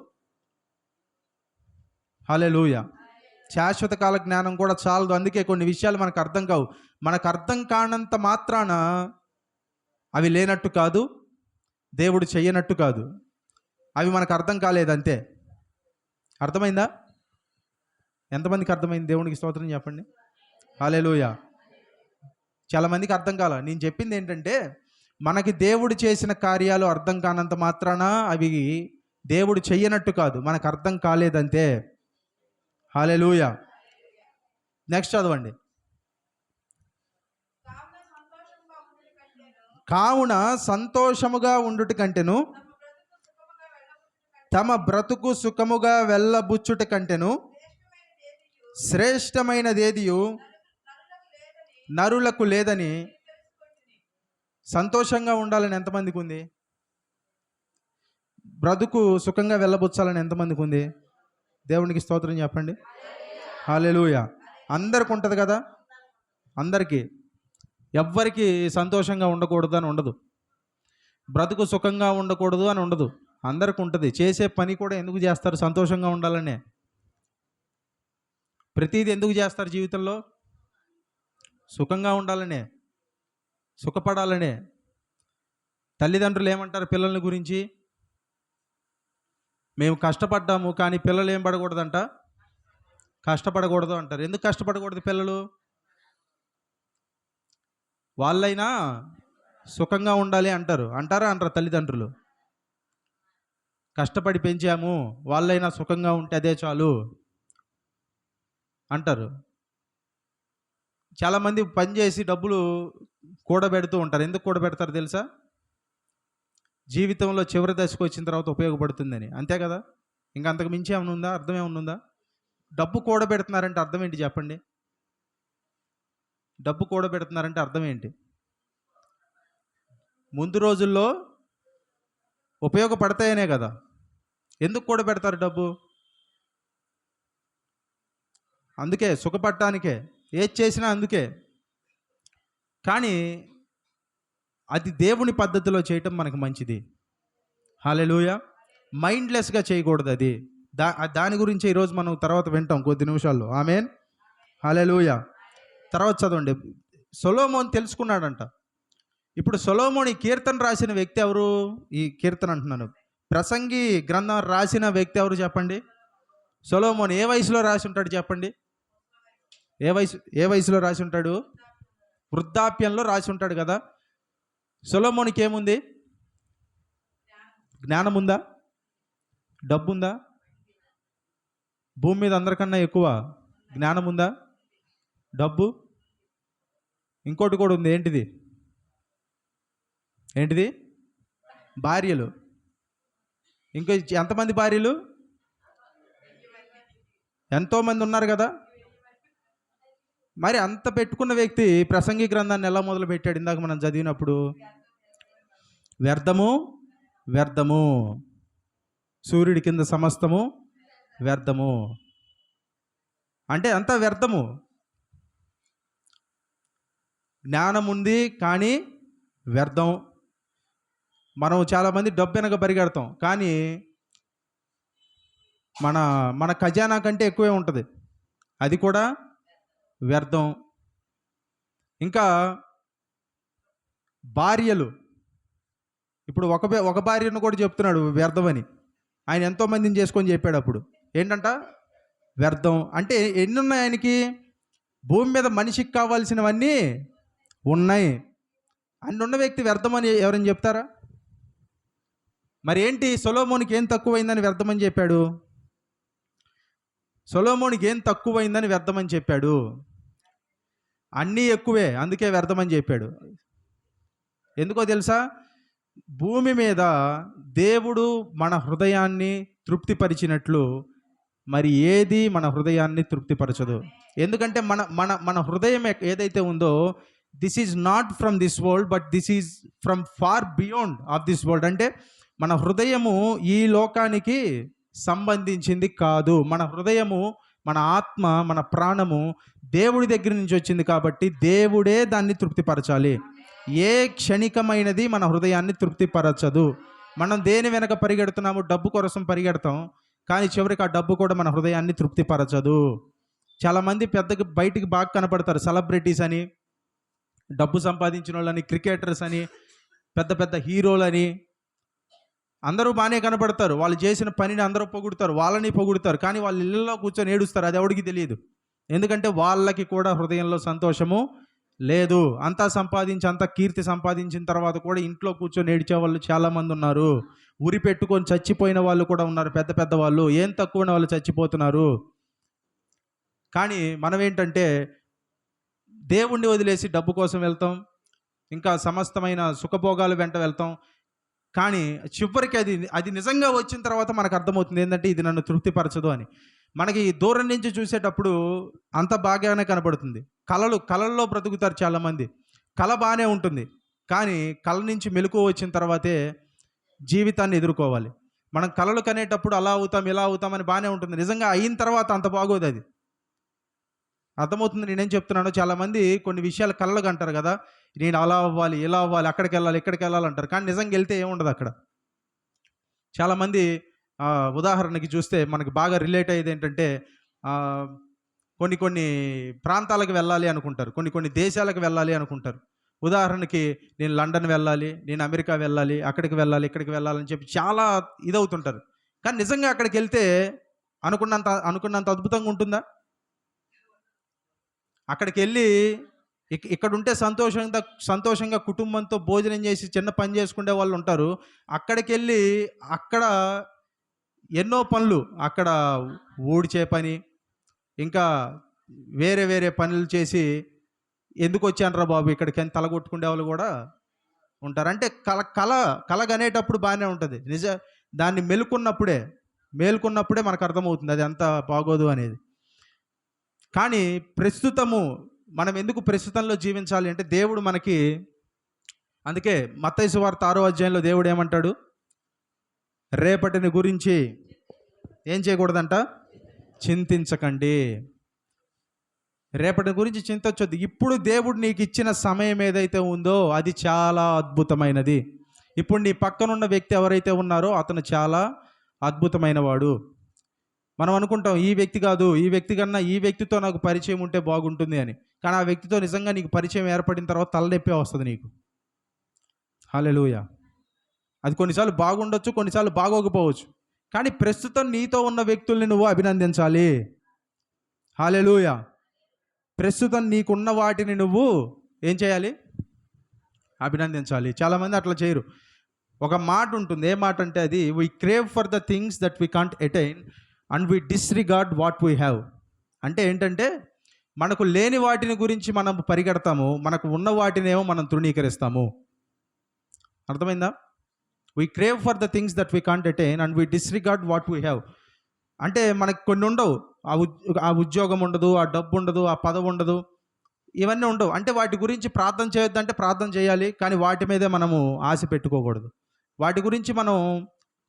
హల్లెలూయా. శాశ్వత కాల జ్ఞానం కూడా చాలదు. అందుకే కొన్ని విషయాలు మనకు అర్థం కావు. మనకు అర్థం కానంత మాత్రాన అవి లేనట్టు కాదు, దేవుడు చెయ్యనట్టు కాదు. అవి మనకు అర్థం కాలేదంతే. అర్థమైందా? ఎంతమందికి అర్థమైంది? దేవునికి స్తోత్రం చెప్పండి. హల్లెలూయా. చాలామందికి అర్థం కాల. నేను చెప్పింది ఏంటంటే, మనకి దేవుడు చేసిన కార్యాలు అర్థం కానంత మాత్రాన అవి దేవుడు చెయ్యనట్టు కాదు, మనకు అర్థం కాలేదంతే. హల్లెలూయా. నెక్స్ట్ చదవండి. కావున సంతోషముగా ఉండుట కంటెను తమ బ్రతుకు సుఖముగా వెళ్ళబుచ్చుట కంటెను శ్రేష్టమైనదేదియు నరులకు లేదని. సంతోషంగా ఉండాలని ఎంతమందికి ఉంది? బ్రతుకు సుఖంగా వెళ్ళబుచ్చాలని ఎంతమందికి ఉంది? దేవునికి స్తోత్రం చెప్పండి. హల్లెలూయా. అందరికి ఉంటుంది కదా. అందరికీ, ఎవ్వరికి సంతోషంగా ఉండకూడదు అని ఉండదు, బ్రతుకు సుఖంగా ఉండకూడదు అని ఉండదు. అందరికి ఉంటుంది. చేసే పని కూడా ఎందుకు చేస్తారు? సంతోషంగా ఉండాలనే. ప్రతిదీ ఎందుకు చేస్తారు జీవితంలో? సుఖంగా ఉండాలనే, సుఖపడాలనే. తల్లిదండ్రులు ఏమంటారు పిల్లల గురించి? మేము కష్టపడ్డాము, కానీ పిల్లలు ఏం పడకూడదంట? కష్టపడకూడదు అంటారు. ఎందుకు కష్టపడకూడదు పిల్లలు? వాళ్ళైనా సుఖంగా ఉండాలి అంటారు. అంటారా అనరా తల్లిదండ్రులు? కష్టపడి పెంచాము, వాళ్ళైనా సుఖంగా ఉంటే అదే చాలు అంటారు. చాలామంది పని చేసి డబ్బులు కూడబెడుతూ ఉంటారు. ఎందుకు కూడబెడతారు తెలుసా? జీవితంలో చివరి దశకు వచ్చిన తర్వాత ఉపయోగపడుతుందని, అంతే కదా? ఇంకా అంతకు మించి ఏమైనా ఉందా? అర్థం ఏమైనా ఉందా? డబ్బు కూడబెడుతున్నారంటే అర్థం ఏంటి చెప్పండి? డబ్బు కూడబెడుతున్నారంటే అర్థం ఏంటి? ముందు రోజుల్లో ఉపయోగపడతాయనే కదా. ఎందుకు కూడబెడతారు డబ్బు? అందుకే, సుఖపడటానికే. ఏది చేసినా అందుకే. కానీ అది దేవుని పద్ధతిలో చేయటం మనకు మంచిది. హల్లెలూయా. మైండ్లెస్గా చేయకూడదు అది. దాని గురించి ఈరోజు మనం తర్వాత వింటాం కొద్ది నిమిషాల్లో. ఆమేన్. హల్లెలూయా. తర్వాత చదవండి. సొలొమోన్ తెలుసుకున్నాడంట. ఇప్పుడు సొలొమోన్ ఈ కీర్తన రాసిన వ్యక్తి ఎవరు? ఈ కీర్తన అంటున్నాను, ప్రసంగి గ్రంథం రాసిన వ్యక్తి ఎవరు చెప్పండి? సొలొమోన్ ఏ వయసులో రాసి ఉంటాడు చెప్పండి? ఏ వయసులో రాసి ఉంటాడు? వృద్ధాప్యంలో రాసి ఉంటాడు కదా. సొలొమోన్కి ఏముంది? జ్ఞానం ఉందా? డబ్బు ఉందా? భూమి మీద అందరికన్నా ఎక్కువ జ్ఞానం ఉందా? డబ్బు, ఇంకోటి కూడా ఉంది. ఏంటిది? భార్యలు. ఇంకా ఎంతమంది భార్యలు? ఎంతోమంది ఉన్నారు కదా. మరి అంత పెట్టుకున్న వ్యక్తి ప్రసంగి గ్రంథాన్ని ఎలా మొదలు పెట్టాడు? ఇందాక మనం చదివినప్పుడు, వ్యర్థము వ్యర్థము, సూర్యుడి కింద సమస్తము వ్యర్థము అంటే అంతా వ్యర్థము. జ్ఞానం ఉంది కానీ వ్యర్థం. మనం చాలామంది డబ్బు వెనక పరిగెడతాం, కానీ మన మన ఖజానా కంటే ఎక్కువే ఉంటుంది, అది కూడా వ్యర్థం. ఇంకా భార్యలు, ఇప్పుడు ఒక భార్యను కూడా చెప్తున్నాడు వ్యర్థమని. ఆయన ఎంతోమందిని చేసుకొని చెప్పాడు. అప్పుడు ఏంటంట? వ్యర్థం. అంటే ఎన్ని ఉన్నాయి ఆయనకి? భూమి మీద మనిషికి కావాల్సినవన్నీ ఉన్నాయి. అన్ని ఉన్న వ్యక్తి వ్యర్థమని ఎవరైనా చెప్తారా? మరి ఏంటి, సొలొమోనికి ఏం తక్కువైందని వ్యర్థమని చెప్పాడు? సొలొమోనికి ఏం తక్కువైందని వ్యర్థమని చెప్పాడు? అన్నీ ఎక్కువే, అందుకే వ్యర్థమని చెప్పాడు. ఎందుకో తెలుసా? భూమి మీద దేవుడు మన హృదయాన్ని తృప్తిపరిచినట్లు మరి ఏది మన హృదయాన్ని తృప్తిపరచదు. ఎందుకంటే మన మన మన హృదయం ఏదైతే ఉందో, this is not from this world but this is from far beyond of this world. అంటే మన హృదయము ఈ లోకానికి సంబంధించింది కాదు. మన హృదయము, మన ఆత్మ, మన ప్రాణము దేవుడి దగ్గర నుంచి వచ్చింది కాబట్టి దేవుడే దాన్ని తృప్తిపరచాలి. ఏ క్షణికమైనది మన హృదయాన్ని తృప్తిపరచదు. మనం దేని వెనక పరిగెడుతున్నాము? డబ్బు కోసం పరిగెడతాం, కానీ చివరికి ఆ డబ్బు కూడా మన హృదయాన్ని తృప్తిపరచదు. చాలామంది పెద్దగా బయటికి బాగా కనపడతారు, సెలబ్రిటీస్ అని, డబ్బు సంపాదించిన వాళ్ళని, క్రికెటర్స్ అని, పెద్ద పెద్ద హీరోలని. అందరూ బాగానే కనపడతారు, వాళ్ళు చేసిన పనిని అందరూ పొగుడుతారు, వాళ్ళని పొగుడుతారు, కానీ వాళ్ళ ఇళ్ళలో కూర్చొని ఏడుస్తారు. అది ఎవడికి తెలియదు. ఎందుకంటే వాళ్ళకి కూడా హృదయంలో సంతోషము లేదు. అంతా సంపాదించి, అంత కీర్తి సంపాదించిన తర్వాత కూడా ఇంట్లో కూర్చొని ఏడ్చే వాళ్ళు చాలామంది ఉన్నారు. ఉరి పెట్టుకొని చచ్చిపోయిన వాళ్ళు కూడా ఉన్నారు, పెద్ద పెద్ద వాళ్ళు. ఏం తక్కువ వాళ్ళు చచ్చిపోతున్నారు. కానీ మనం ఏంటంటే దేవుణ్ణి వదిలేసి డబ్బు కోసం వెళ్తాం, ఇంకా సమస్తమైన సుఖభోగాలు వెంట వెళ్తాం. కానీ చివరికి అది నిజంగా వచ్చిన తర్వాత మనకు అర్థమవుతుంది ఏంటంటే ఇది నన్ను తృప్తిపరచదు అని. మనకి దూరం నుంచి చూసేటప్పుడు అంత బాగానే కనబడుతుంది. కళల్లో బ్రతుకుతారు చాలామంది. కళ బాగానే ఉంటుంది, కానీ కళ నుంచి మెలకువ వచ్చిన తర్వాతే జీవితాన్ని ఎదుర్కోవాలి. మనం కళలు కనేటప్పుడు అలా అవుతాం, ఇలా అవుతాం అని బాగానే ఉంటుంది. నిజంగా అయిన తర్వాత అంత బాగోదు. అది అర్థమవుతుంది నేనేం చెప్తున్నానో. చాలామంది కొన్ని విషయాలు కళ్ళకు అంటారు కదా, నేను అలా అవ్వాలి, ఇలా అవ్వాలి, అక్కడికి వెళ్ళాలి, ఇక్కడికి వెళ్ళాలి అంటారు, కానీ నిజంగా వెళ్తే ఏముండదు అక్కడ. చాలామంది ఉదాహరణకి చూస్తే మనకి బాగా రిలేట్ అయ్యేది ఏంటంటే, కొన్ని ప్రాంతాలకు వెళ్ళాలి అనుకుంటారు, కొన్ని దేశాలకు వెళ్ళాలి అనుకుంటారు. ఉదాహరణకి నేను లండన్ వెళ్ళాలి, నేను అమెరికా వెళ్ళాలి, అక్కడికి వెళ్ళాలి, ఇక్కడికి వెళ్ళాలని చెప్పి చాలా ఇదవుతుంటారు. కానీ నిజంగా అక్కడికి వెళ్తే అనుకున్నంత అద్భుతంగా ఉంటుందా? అక్కడికి వెళ్ళి ఇక్కడ ఉంటే సంతోషంగా కుటుంబంతో భోజనం చేసి చిన్న పని చేసుకునే వాళ్ళు ఉంటారు. అక్కడికి వెళ్ళి అక్కడ ఎన్నో పనులు, అక్కడ ఊడ్చే పని, ఇంకా వేరే పనులు చేసి ఎందుకు వచ్చానరా బాబు ఇక్కడికి అని తలగొట్టుకునే వాళ్ళు కూడా ఉంటారు. అంటే కలగనేటప్పుడు బాగానే ఉంటుంది. దాన్ని మేలుకున్నప్పుడే మనకు అర్థమవుతుంది అది అంత బాగోదు అనేది. కానీ ప్రస్తుతము మనం ఎందుకు ప్రస్తుతంలో జీవించాలి అంటే దేవుడు మనకి, అందుకే మత్తయి సువార్త 6వ అధ్యాయంలో దేవుడు ఏమంటాడు? రేపటిని గురించి ఏం చేయకూడదంట? చింతించకండి. రేపటి గురించి చింతించొద్దు. ఇప్పుడు దేవుడు నీకు ఇచ్చిన సమయం ఏదైతే ఉందో అది చాలా అద్భుతమైనది. ఇప్పుడు నీ పక్కనున్న వ్యక్తి ఎవరైతే ఉన్నారో అతను చాలా అద్భుతమైన వాడు. మనం అనుకుంటాం ఈ వ్యక్తి కాదు, ఈ వ్యక్తి కన్నా ఈ వ్యక్తితో నాకు పరిచయం ఉంటే బాగుంటుంది అని. కానీ ఆ వ్యక్తితో నిజంగా నీకు పరిచయం ఏర్పడిన తర్వాత తలనొప్పి వస్తుంది నీకు. హల్లెలూయా. అది కొన్నిసార్లు బాగుండొచ్చు, కొన్నిసార్లు బాగోకపోవచ్చు. కానీ ప్రస్తుతం నీతో ఉన్న వ్యక్తుల్ని నువ్వు అభినందించాలి. హల్లెలూయా. ప్రస్తుతం నీకున్న వాటిని నువ్వు ఏం చేయాలి? అభినందించాలి. చాలామంది అట్లా చేయరు. ఒక మాట ఉంటుంది, ఏ మాట అంటే అది we crave for the things that we can't attain and we disregard what we have. అంటే ఏంటంటే మనకు లేని వాటిని గురించి మనం పరిగెడతాము, మనకు ఉన్న వాటినేమో మనం తృణీకరిస్తాము. అర్థమైందా? We crave for the things that we can't attain and we disregard what we have. అంటే మనకు కొన్ని ఉండవు. ఆ ఉద్యోగం ఉండదు, ఆ డబ్బు ఉండదు, ఆ పదవి ఉండదు, ఇవన్నీ ఉండవు. అంటే వాటి గురించి ప్రార్థన చేయొద్దంటే ప్రార్థన చేయాలి, కానీ వాటి మీదే మనము ఆశ పెట్టుకోకూడదు. వాటి గురించి మనం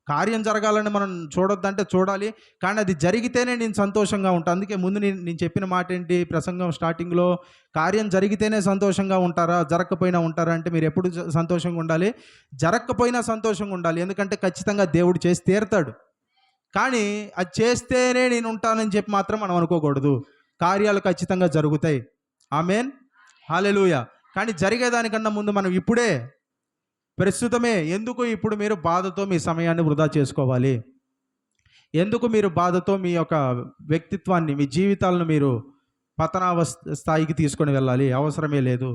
కార్యం జరగాలని మనం చూడొద్దంటే చూడాలి, కానీ అది జరిగితేనే నేను సంతోషంగా ఉంటాను. అందుకే ముందు నేను చెప్పిన మాట ఏంటి ప్రసంగం స్టార్టింగ్లో? కార్యం జరిగితేనే సంతోషంగా ఉంటారా, జరగకపోయినా ఉంటారా అంటే మీరు ఎప్పుడు సంతోషంగా ఉండాలి? జరగకపోయినా సంతోషంగా ఉండాలి. ఎందుకంటే ఖచ్చితంగా దేవుడు చేసి తీరుతాడు. కానీ అది చేస్తేనే నేను ఉంటానని చెప్పి మాత్రం మనం అనుకోకూడదు. కార్యాలు ఖచ్చితంగా జరుగుతాయి. ఆమేన్, హల్లెలూయా. కానీ జరిగేదానికన్నా ముందు మనం ఇప్పుడే, ప్రస్తుతమే, ఎందుకు ఇప్పుడు మీరు బాధతో మీ సమయాన్ని వృధా చేసుకోవాలి? ఎందుకు మీరు బాధతో మీ యొక్క వ్యక్తిత్వాన్ని, మీ జీవితాలను మీరు స్థాయికి తీసుకొని వెళ్ళాలి? అవసరమే లేదు.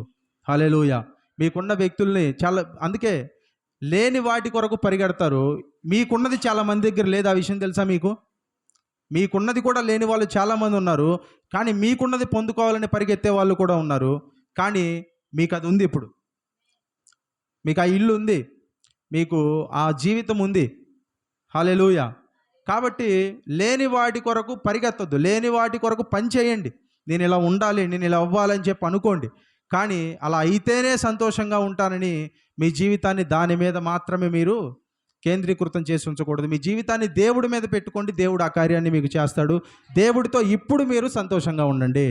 హల్లెలూయా. మీకున్న వ్యక్తుల్ని అందుకే లేని వాటి కొరకు పరిగెడతారు. మీకున్నది చాలా మంది దగ్గర లేదు. ఆ విషయం తెలుసా మీకు? మీకున్నది కూడా లేని వాళ్ళు చాలామంది ఉన్నారు. కానీ మీకున్నది పొందుకోవాలని పరిగెత్తే వాళ్ళు కూడా ఉన్నారు. కానీ మీకు అది ఉంది. ఇప్పుడు మీకు ఆ ఇల్లు ఉంది, మీకు ఆ జీవితం ఉంది. హల్లెలూయా. కాబట్టి లేని వాటి కొరకు పరిగెత్తొద్దు, లేని వాటి కొరకు పని చేయండి. నేను ఇలా ఉండాలి, నేను ఇలా అవ్వాలని చెప్పి అనుకోండి. కానీ అలా అయితేనే సంతోషంగా ఉంటానని మీ జీవితాన్ని దాని మీద మాత్రమే మీరు కేంద్రీకృతం చేసి ఉంచకూడదు. మీ జీవితాన్ని దేవుడి మీద పెట్టుకోండి. దేవుడు ఆ కార్యాన్ని మీకు చేస్తాడు. దేవుడితో ఇప్పుడు మీరు సంతోషంగా ఉండండి.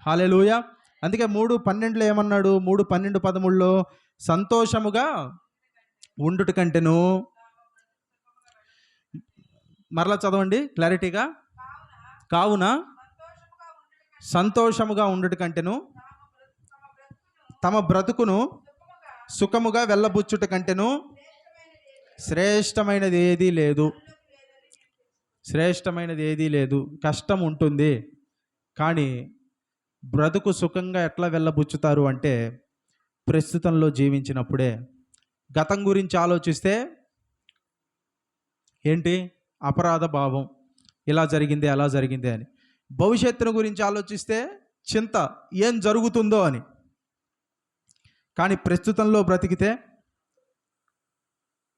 హల్లెలూయా. అందుకే 3:12 ఏమన్నాడు? 3:12-13 సంతోషముగా ఉండుట కంటేను, మరలా చదవండి క్లారిటీగా. కావున సంతోషముగా ఉండుట కంటేను తమ బ్రతుకును సుఖముగా వెళ్ళబుచ్చుట కంటేను శ్రేష్టమైనది ఏదీ లేదు. శ్రేష్టమైనది ఏదీ లేదు. కష్టం ఉంటుంది, కానీ బ్రతుకు సుఖంగా ఎట్లా వెళ్ళబుచ్చుతారు అంటే ప్రస్తుతంలో జీవించినప్పుడే. గతం గురించి ఆలోచిస్తే ఏంటి? అపరాధ భావం, ఇలా జరిగింది అలా జరిగింది అని. భవిష్యత్తును గురించి ఆలోచిస్తే చింత, ఏం జరుగుతుందో అని. కానీ ప్రస్తుతంలో బ్రతికితే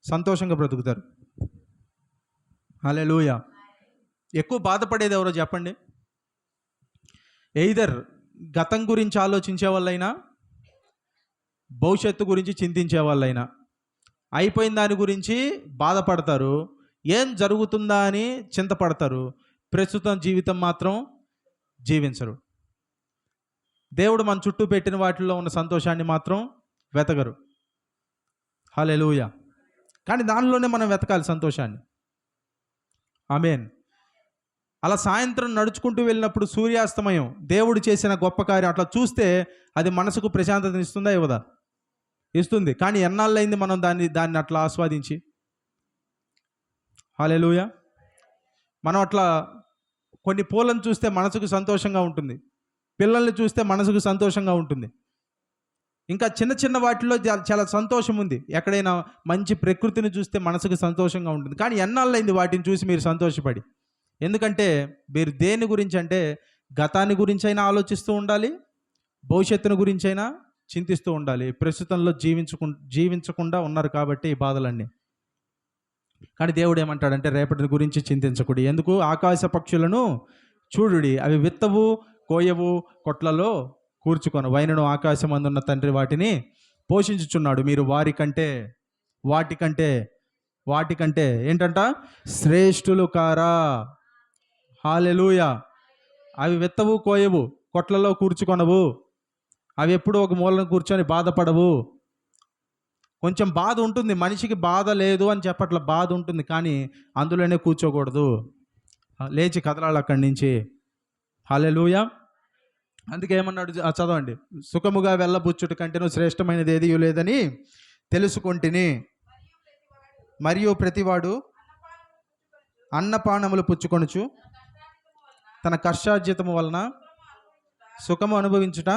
సంతోషంగా బ్రతుకుతారు. హల్లెలూయా. ఎక్కువ బాధపడేది ఎవరో చెప్పండి? ఎయిదర్ గతం గురించి ఆలోచించే వాళ్ళైనా, భవిష్యత్తు గురించి చింతించే వాళ్ళైనా. అయిపోయిన దాని గురించి బాధపడతారు, ఏం జరుగుతుందా అని చింతపడతారు. ప్రస్తుతం జీవితం మాత్రం జీవించరు. దేవుడు మన చుట్టూ పెట్టిన వాటిల్లో ఉన్న సంతోషాన్ని మాత్రం వెతకరు. హల్లెలూయా. కానీ దానిలోనే మనం వెతకాలి సంతోషాన్ని. ఆమేన్. అలా సాయంత్రం నడుచుకుంటూ వెళ్ళినప్పుడు సూర్యాస్తమయం, దేవుడు చేసిన గొప్ప కార్యం అట్లా చూస్తే అది మనసుకు ప్రశాంతతను ఇస్తుందా? ఇవ్వదా? ఇస్తుంది. కానీ ఎన్నాళ్ళైంది మనం దాన్ని అట్లా ఆస్వాదించి? హల్లెలూయా. మనం అట్లా కొన్ని పూలను చూస్తే మనసుకు సంతోషంగా ఉంటుంది, పిల్లల్ని చూస్తే మనసుకు సంతోషంగా ఉంటుంది. ఇంకా చిన్న చిన్న వాటిల్లో చాలా సంతోషం ఉంది. ఎక్కడైనా మంచి ప్రకృతిని చూస్తే మనసుకు సంతోషంగా ఉంటుంది. కానీ ఎన్నాళ్ళైంది వాటిని చూసి మీరు సంతోషపడి? ఎందుకంటే మీరు దేని గురించి అంటే గతాన్ని గురించి అయినా ఆలోచిస్తూ ఉండాలి, భవిష్యత్తుని గురించి అయినా చింతిస్తూ ఉండాలి. ప్రస్తుతంలో జీవించకుండా ఉన్నారు కాబట్టి ఈ బాధలన్నీ. కానీ దేవుడు ఏమంటాడంటే రేపటి గురించి చింతించకూడదు. ఎందుకు? ఆకాశ పక్షులను చూడుడి, అవి విత్తవు, కోయవు, కొట్లలో కూర్చుకొను, వైనను ఆకాశమందున్న తండ్రి వాటిని పోషించుచున్నాడు. మీరు వాటికంటే ఏంటంట? శ్రేష్ఠులు కారా? హల్లెలూయా. అవి విత్తవు, కోయవు, కొట్లలో కూర్చుకొనవు, అవి ఎప్పుడు ఒక మూలను కూర్చొని బాధపడవు. కొంచెం బాధ ఉంటుంది, మనిషికి బాధ లేదు అని చెప్పట్ల, బాధ ఉంటుంది, కానీ అందులోనే కూర్చోకూడదు, లేచి కదలాలి అక్కడి నుంచి. హల్లెలూయా. అందుకే ఏమన్నాడు? చదవండి. సుఖముగా వెళ్ళబుచ్చుట కంటేను శ్రేష్టమైనది ఏదీ లేదని తెలుసుకొంటిని, మరియు ప్రతివాడు అన్నపానములు పుచ్చుకొనుచు తన కష్టార్జితము వలన సుఖము అనుభవించుట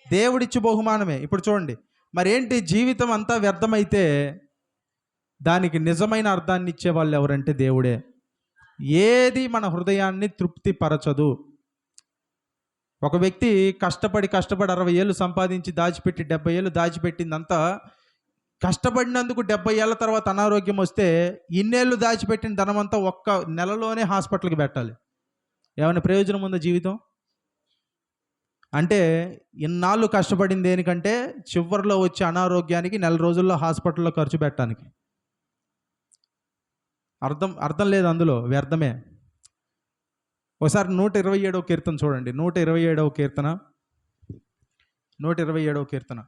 దేవుడిచ్చు బహుమానమే. ఇప్పుడు చూడండి, మరేంటి? జీవితం అంతా వ్యర్థమైతే దానికి నిజమైన అర్థాన్ని ఇచ్చే వాళ్ళు ఎవరంటే దేవుడే. ఏది మన హృదయాన్ని తృప్తిపరచదు. ఒక వ్యక్తి కష్టపడి 60 ఏళ్ళు సంపాదించి దాచిపెట్టి 70 ఏళ్ళు దాచిపెట్టిందంతా, కష్టపడినందుకు 70 ఏళ్ళ తర్వాత అనారోగ్యం వస్తే ఇన్నేళ్ళు దాచిపెట్టిన ధనమంతా ఒక్క నెలలోనే హాస్పిటల్కి పెట్టాలి. ఏమైనా ప్రయోజనం ఉందా జీవితం? అంటే ఇన్నాళ్ళు కష్టపడింది దేనికంటే చివరిలో వచ్చే అనారోగ్యానికి, నెల రోజుల్లో హాస్పిటల్లో ఖర్చు పెట్టడానికి. అర్థం లేదు అందులో, వ్యర్థమే. ఒకసారి 127వ కీర్తన చూడండి. 127వ కీర్తన.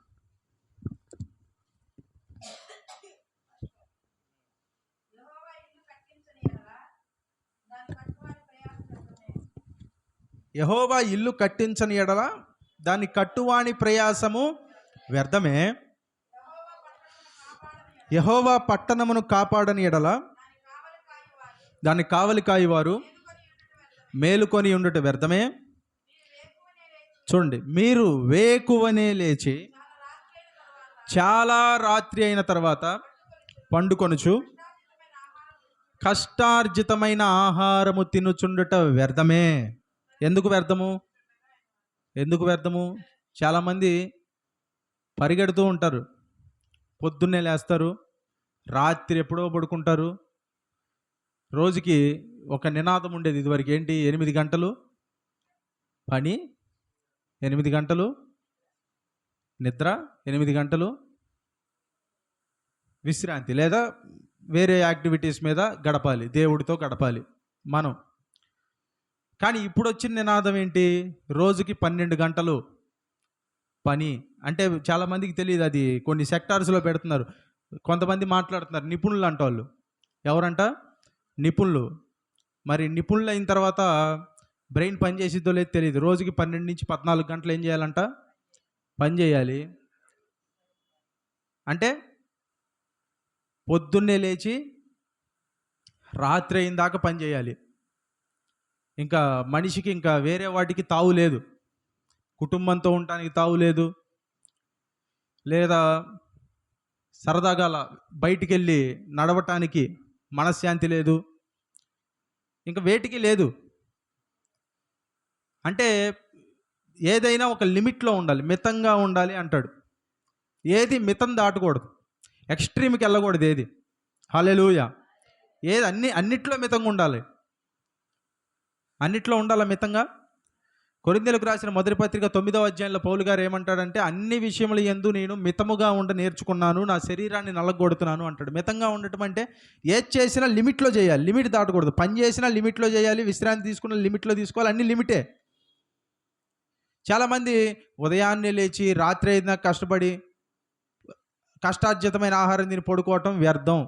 యెహోవా ఇల్లు కట్టించని ఎడల దాన్ని కట్టువాని ప్రయాసము వ్యర్థమే. యెహోవా పట్టణమును కాపాడని ఎడల దాన్ని కావలి కాయువారు మేలుకొని ఉండుట వ్యర్థమే. చూడండి, మీరు వేకువనే లేచి చాలా రాత్రి అయిన తర్వాత పండుకొనుచు కష్టార్జితమైన ఆహారము తినుచుండుట వ్యర్థమే. ఎందుకు వ్యర్థము? చాలామంది పరిగెడుతూ ఉంటారు, పొద్దున్నే లేస్తారు, రాత్రి ఎప్పుడో పడుకుంటారు. రోజుకి ఒక నినాదం ఉండేది ఇదివరకు, ఏంటి? 8 గంటలు పని, 8 గంటలు నిద్ర, 8 గంటలు విశ్రాంతి, లేదా వేరే యాక్టివిటీస్ మీద గడపాలి, దేవుడితో గడపాలి మనం. కానీ ఇప్పుడు వచ్చిన నినాదం ఏంటి? రోజుకి 12 గంటలు పని. అంటే చాలామందికి తెలియదు, అది కొన్ని సెక్టార్స్లో పెడుతున్నారు. కొంతమంది మాట్లాడుతున్నారు నిపుణులు అంట. వాళ్ళు ఎవరంట? నిపుణులు. మరి నిపుణులు అయిన తర్వాత బ్రెయిన్ పని చేసిద్దో లేదో తెలియదు. రోజుకి 12 నుంచి 14 గంటలు ఏం చేయాలంట? పని చేయాలి. అంటే పొద్దున్నే లేచి రాత్రి అయిన దాకా పని చేయాలి. ఇంకా మనిషికి ఇంకా వేరే వాటికి తావు లేదు. కుటుంబంతో ఉండటానికి తావు లేదు, లేదా సరదాగా బయటికి వెళ్ళి నడవటానికి మనశ్శాంతి లేదు, ఇంకా వేటికి లేదు. అంటే ఏదైనా ఒక లిమిట్లో ఉండాలి, మితంగా ఉండాలి అంటాడు. ఏది మితం దాటకూడదు, ఎక్స్ట్రీమ్కి వెళ్ళకూడదు ఏది. హల్లెలూయా. ఏది అన్నిట్లో మితంగా ఉండాలి, అన్నిట్లో ఉండాలి మితంగా. కొరింథీయులకు రాసిన మొదటి పత్రిక 9వ అధ్యాయంలో పౌలు గారు ఏమంటాడంటే, అన్ని విషయముల యందు నేను మితముగా నేర్చుకున్నాను, నా శరీరాన్ని నలగొడుతున్నాను అంటాడు. మితంగా ఉండటం అంటే ఏది చేసినా లిమిట్లో చేయాలి, లిమిట్ దాటకూడదు. పని చేసినా లిమిట్లో చేయాలి, విశ్రాంతి తీసుకున్న లిమిట్లో తీసుకోవాలి, అన్ని లిమిటే. చాలామంది ఉదయాన్నే లేచి రాత్రి అయినా కష్టపడి కష్టార్జితమైన ఆహారం తిని పడుకోవటం వ్యర్థం.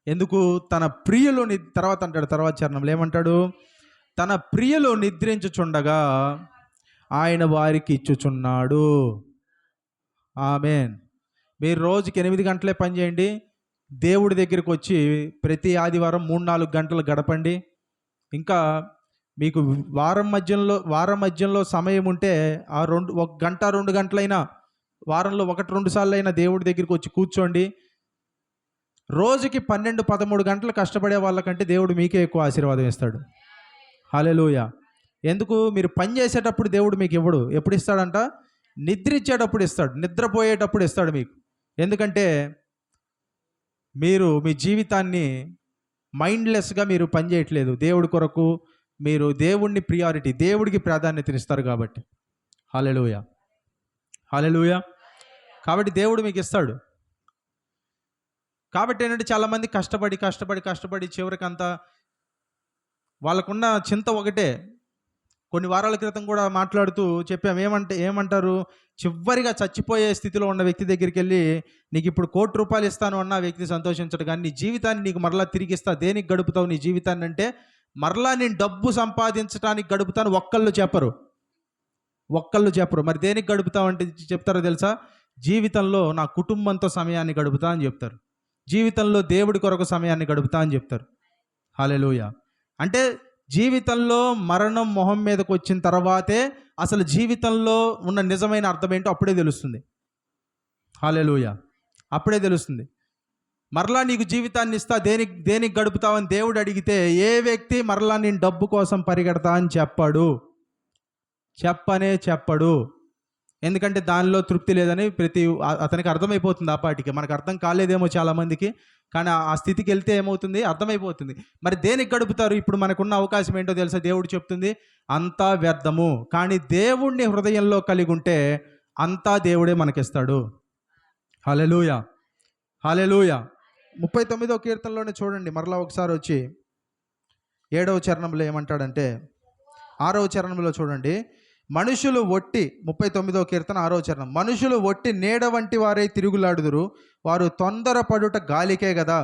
ఎందుకు? తన ప్రియులు తర్వాత అంటాడు, తర్వాత చరణంలో ఏమంటాడు? తన ప్రియులు నిద్రించుచుండగా ఆయన వారికి ఇచ్చుచున్నాడు. ఆమేన్. మీరు రోజుకి 8 గంటలే పని చేయండి, దేవుడి దగ్గరికి వచ్చి ప్రతి ఆదివారం 3-4 గంటలు గడపండి. ఇంకా మీకు వారం మధ్యలో సమయం ఉంటే ఆ 1 గంట 2 గంటలైనా వారంలో 1-2 సార్లు అయినా దేవుడి దగ్గరికి వచ్చి కూర్చోండి. రోజుకి 12-13 గంటలు కష్టపడే వాళ్ళకంటే దేవుడు మీకే ఎక్కువ ఆశీర్వాదం ఇస్తాడు. హల్లెలూయా. ఎందుకు? మీరు పని చేసేటప్పుడు దేవుడు మీకు ఇవ్వడు. ఎప్పుడు ఇస్తాడంట? నిద్రించేటప్పుడు ఇస్తాడు, నిద్రపోయేటప్పుడు ఇస్తాడు మీకు. ఎందుకంటే మీరు మీ జీవితాన్ని మైండ్లెస్గా మీరు పనిచేయట్లేదు. దేవుడి కొరకు మీరు దేవుడిని ప్రియారిటీ, దేవుడికి ప్రాధాన్యతనిస్తారు కాబట్టి. హల్లెలూయా, హల్లెలూయా. కాబట్టి దేవుడు మీకు ఇస్తాడు. కాబట్టి ఏంటంటే చాలామంది కష్టపడి కష్టపడి కష్టపడి చివరికి అంతా వాళ్ళకున్న చింత ఒకటే. కొన్ని వారాల క్రితం కూడా మాట్లాడుతూ చెప్పాము, ఏమంటారు, చివరిగా చచ్చిపోయే స్థితిలో ఉన్న వ్యక్తి దగ్గరికి వెళ్ళి నీకు ఇప్పుడు ₹1,00,00,000 ఇస్తాను అన్న వ్యక్తి సంతోషించడు, కానీ నీ జీవితాన్ని నీకు మరలా తిరిగి ఇస్తా. దేనికి గడుపుతావు నీ జీవితాన్ని అంటే, మరలా నేను డబ్బు సంపాదించడానికి గడుపుతాను. ఒక్కళ్ళు చెప్పరు. మరి దేనికి గడుపుతావు అంటే చెప్తారో తెలుసా? జీవితంలో నా కుటుంబంతో సమయాన్ని గడుపుతా అని చెప్తారు. జీవితంలో దేవుడి కొరకు సమయాన్ని గడుపుతా అని చెప్తారు. హల్లెలూయా. అంటే జీవితంలో మరణం మొహం మీదకి వచ్చిన తర్వాతే అసలు జీవితంలో ఉన్న నిజమైన అర్థం ఏంటో అప్పుడే తెలుస్తుంది. హల్లెలూయా, అప్పుడే తెలుస్తుంది. మరలా నీకు జీవితాన్ని ఇస్తా, దేనికి గడుపుతావని దేవుడు అడిగితే ఏ వ్యక్తి మరలా నేను డబ్బు కోసం పరిగెడతా అని చెప్పడు. ఎందుకంటే దానిలో తృప్తి లేదని అతనికి అర్థమైపోతుంది. ఆ పాటికి మనకు అర్థం కాలేదేమో చాలామందికి, కానీ ఆ స్థితికి వెళ్తే ఏమవుతుంది, అర్థమైపోతుంది. మరి దేనికి గడుపుతారు? ఇప్పుడు మనకున్న అవకాశం ఏంటో తెలుసా? దేవుడు చెప్తుంది అంతా వ్యర్థము. కానీ దేవుణ్ణి హృదయంలో కలిగి ఉంటే అంతా దేవుడే మనకిస్తాడు. హల్లెలూయా, హల్లెలూయా. 39వ కీర్తనలోనే చూడండి, మరలా ఒకసారి వచ్చి 7వ చరణంలో ఏమంటాడంటే, 6వ చరణంలో చూడండి. మనుషులు ఒట్టి, 39వ కీర్తన 6వ చరణం, మనుషులు ఒట్టి నీడ వంటి వారై తిరుగులాడుదురు, వారు తొందరపడుట గాలికే కదా.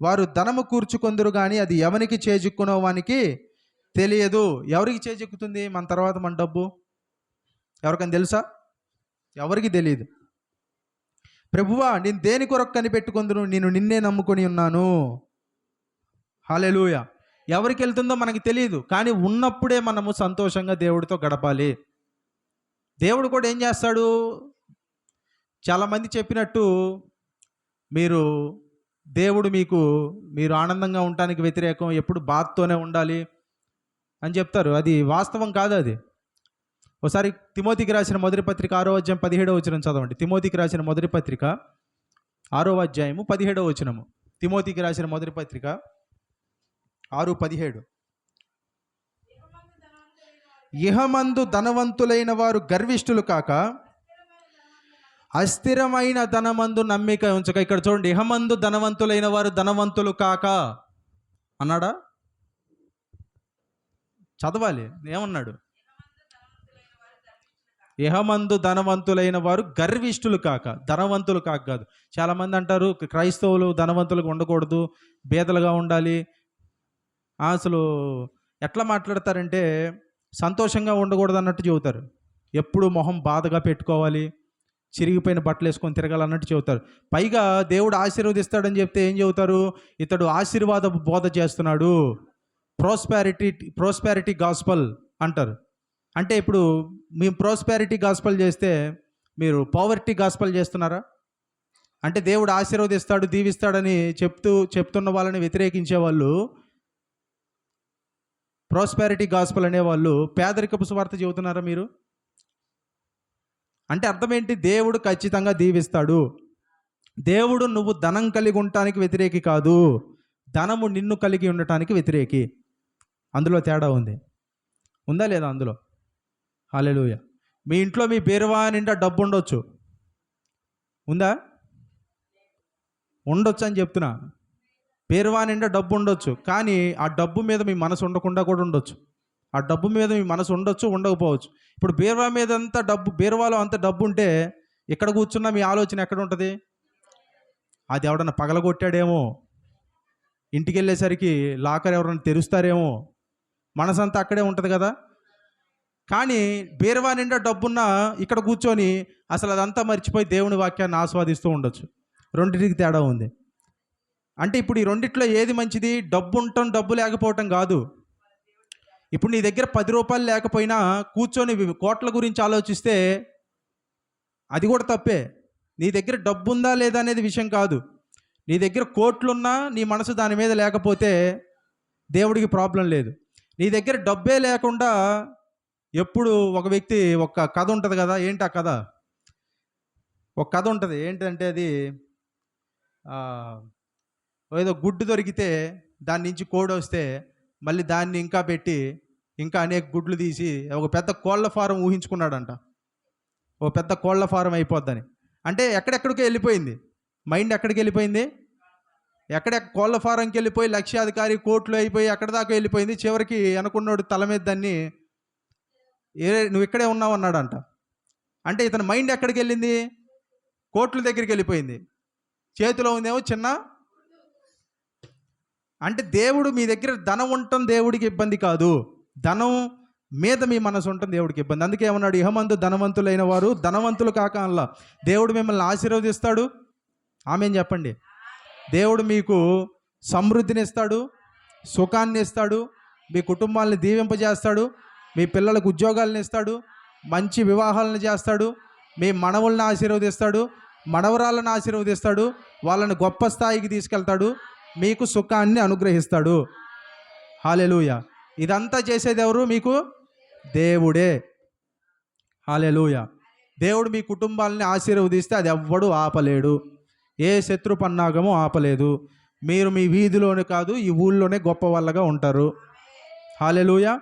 వారు ధనము కూర్చుకొందురు కానీ అది ఎవరికి చేజిక్కునో వానికి తెలియదు. ఎవరికి చేజిక్కుతుంది మన తర్వాత మన డబ్బు? ఎవరికైనా తెలుసా? ఎవరికి తెలియదు. ప్రభువా నేను దేని కొరకు కనిపెట్టుకుందును, నేను నిన్నే నమ్ముకొని ఉన్నాను. హల్లెలూయా. ఎవరికి వెళ్తుందో మనకి తెలియదు, కానీ ఉన్నప్పుడే మనము సంతోషంగా దేవుడితో గడపాలి. దేవుడు కూడా ఏం చేస్తాడు? చాలామంది చెప్పినట్టు దేవుడు మీరు ఆనందంగా ఉండటానికి వ్యతిరేకం, ఎప్పుడు బాధతోనే ఉండాలి అని చెప్తారు. అది వాస్తవం కాదు. అది ఒకసారి తిమోతికి రాసిన మొదటి పత్రిక 6వ అధ్యాయం 17వ వచనం చదవండి. తిమోతికి రాసిన మొదటి పత్రిక 6వ అధ్యాయము 17వ వచనము. తిమోతికి రాసిన మొదటి పత్రిక 6:17. ఇహమందు ధనవంతులైన వారు గర్విష్ఠులు కాక అస్థిరమైన ధనమందు నమ్మిక ఉంచక. ఇక్కడ చూడండి, ఇహమందు ధనవంతులైన వారు ధనవంతులు కాక అన్నాడా? చదవాలి, ఏమన్నాడు? ఇహమందు ధనవంతులైన వారు గర్విష్ఠులు కాక, ధనవంతులు కాదు. చాలామంది అంటారు క్రైస్తవులు ధనవంతులుగా ఉండకూడదు, బేదలుగా ఉండాలి. అసలు ఎట్లా మాట్లాడతారంటే సంతోషంగా ఉండకూడదు అన్నట్టు చెబుతారు. ఎప్పుడు మొహం బాధగా పెట్టుకోవాలి, చిరిగిపోయిన బట్టలు వేసుకొని తిరగాలన్నట్టు చెబుతారు. పైగా దేవుడు ఆశీర్వదిస్తాడని చెప్తే ఏం చెబుతారు? ఇతడు ఆశీర్వాద బోధ చేస్తున్నాడు, ప్రోస్పారిటీ గాస్పల్ అంటారు. అంటే ఇప్పుడు మేము ప్రోస్పారిటీ గాస్పల్ చేస్తే మీరు పావర్టీ గాస్పల్ చేస్తున్నారా? అంటే దేవుడు ఆశీర్వదిస్తాడు, దీవిస్తాడని చెప్తున్న వాళ్ళని వ్యతిరేకించే వాళ్ళు, ప్రోస్పారిటీ గాస్పల్ అనేవాళ్ళు పేదరికపు సువార్త చెబుతున్నారా మీరు? అంటే అర్థం ఏంటి? దేవుడు ఖచ్చితంగా దీవిస్తాడు. దేవుడు నువ్వు ధనం కలిగి ఉండటానికి వ్యతిరేకి కాదు, ధనము నిన్ను కలిగి ఉండటానికి వ్యతిరేకి. అందులో తేడా ఉందా లేదా? అందులో హల్లెలూయా. మీ ఇంట్లో మీ బీరువా నిండా డబ్బు ఉండొచ్చు, ఉందా? ఉండొచ్చు అని చెప్తున్నా. బీరువా నిండా డబ్బు ఉండొచ్చు, కానీ ఆ డబ్బు మీద మీ మనసు ఉండకుండా కూడా ఉండొచ్చు. ఆ డబ్బు మీద మీ మనసు ఉండొచ్చు, ఉండకపోవచ్చు. ఇప్పుడు బీరువా మీద అంత డబ్బు, బీరువాలో అంత డబ్బు ఉంటే ఇక్కడ కూర్చున్న మీ ఆలోచన ఎక్కడ ఉంటుంది? అది ఎవడన్నా పగలగొట్టాడేమో, ఇంటికి వెళ్ళేసరికి లాకర్ ఎవరన్నా తెరుస్తారేమో, మనసంతా అక్కడే ఉంటుంది కదా. కానీ బీరువా నిండా డబ్బున్నా ఇక్కడ కూర్చొని అసలు అదంతా మర్చిపోయి దేవుని వాక్యాన్ని ఆస్వాదిస్తూ ఉండొచ్చు. రెండింటికి తేడా ఉంది. అంటే ఇప్పుడు ఈ రెండిట్లో ఏది మంచిది? డబ్బు ఉండటం, డబ్బు లేకపోవటం కాదు. ఇప్పుడు నీ దగ్గర 10 రూపాయలు లేకపోయినా కూర్చొని కోట్ల గురించి ఆలోచిస్తే అది కూడా తప్పే. నీ దగ్గర డబ్బు ఉందా లేదా అనేది విషయం కాదు. నీ దగ్గర కోట్లున్నా నీ మనసు దాని మీద లేకపోతే దేవుడికి ప్రాబ్లం లేదు. నీ దగ్గర డబ్బే లేకుండా ఎప్పుడు ఒక వ్యక్తి ఒక కథ ఉంటుంది కదా, ఏంటి ఆ కథ? ఒక కథ ఉంటుంది. ఏంటంటే అది ఏదో గుడ్డు దొరికితే దాని నుంచి కోడి వస్తే మళ్ళీ దాన్ని ఇంకా పెట్టి ఇంకా అనేక గుడ్లు తీసి ఒక పెద్ద కోళ్ళ ఫారం ఊహించుకున్నాడంట. ఒక పెద్ద కోళ్ళ ఫారం అయిపోద్దని. అంటే ఎక్కడెక్కడికో వెళ్ళిపోయింది మైండ్. ఎక్కడికి వెళ్ళిపోయింది? కోళ్ళ ఫారంకి వెళ్ళిపోయి లక్ష్యాధికారి కోట్లు అయిపోయి ఎక్కడి దాకా వెళ్ళిపోయింది. చివరికి అనుకున్నాడు తల మీద దాన్ని, నువ్వు ఇక్కడే ఉన్నావు అన్నాడంట. అంటే ఇతని మైండ్ ఎక్కడికి వెళ్ళింది? కోట్ల దగ్గరికి వెళ్ళిపోయింది. చేతిలో ఉందేమో చిన్న. అంటే దేవుడు మీ దగ్గర ధనం ఉండటం దేవుడికి ఇబ్బంది కాదు, ధనం మీద మీ మనసు ఉండటం దేవుడికి ఇబ్బంది. అందుకే ఏమన్నాడు? ఇహమందు ధనవంతులైన వారు ధనవంతులు కాక అనలా. దేవుడు మిమ్మల్ని ఆశీర్వదిస్తాడు. ఆమేన్ చెప్పండి. దేవుడు మీకు సమృద్ధిని ఇస్తాడు, సుఖాన్ని ఇస్తాడు, మీ కుటుంబాలను దీవింపజేస్తాడు, మీ పిల్లలకు ఉద్యోగాలను ఇస్తాడు, మంచి వివాహాలను చేస్తాడు, మీ మనవలను ఆశీర్వదిస్తాడు, మనవరాలను ఆశీర్వదిస్తాడు, వాళ్ళని గొప్ప స్థాయికి తీసుకెళ్తాడు, మీకు సుఖాన్ని అనుగ్రహిస్తాడు. హల్లెలూయా. ఇదంతా చేసేది ఎవరు? మీకు దేవుడే. హల్లెలూయా. దేవుడు మీ కుటుంబాలని ఆశీర్వదిస్తే అది ఎవ్వడు ఆపలేడు. ఏ శత్రు పన్నాగము ఆపలేదు. మీరు మీ వీధిలోనే కాదు, ఈ ఊళ్ళోనే గొప్ప వాళ్ళగా ఉంటారు. హల్లెలూయా.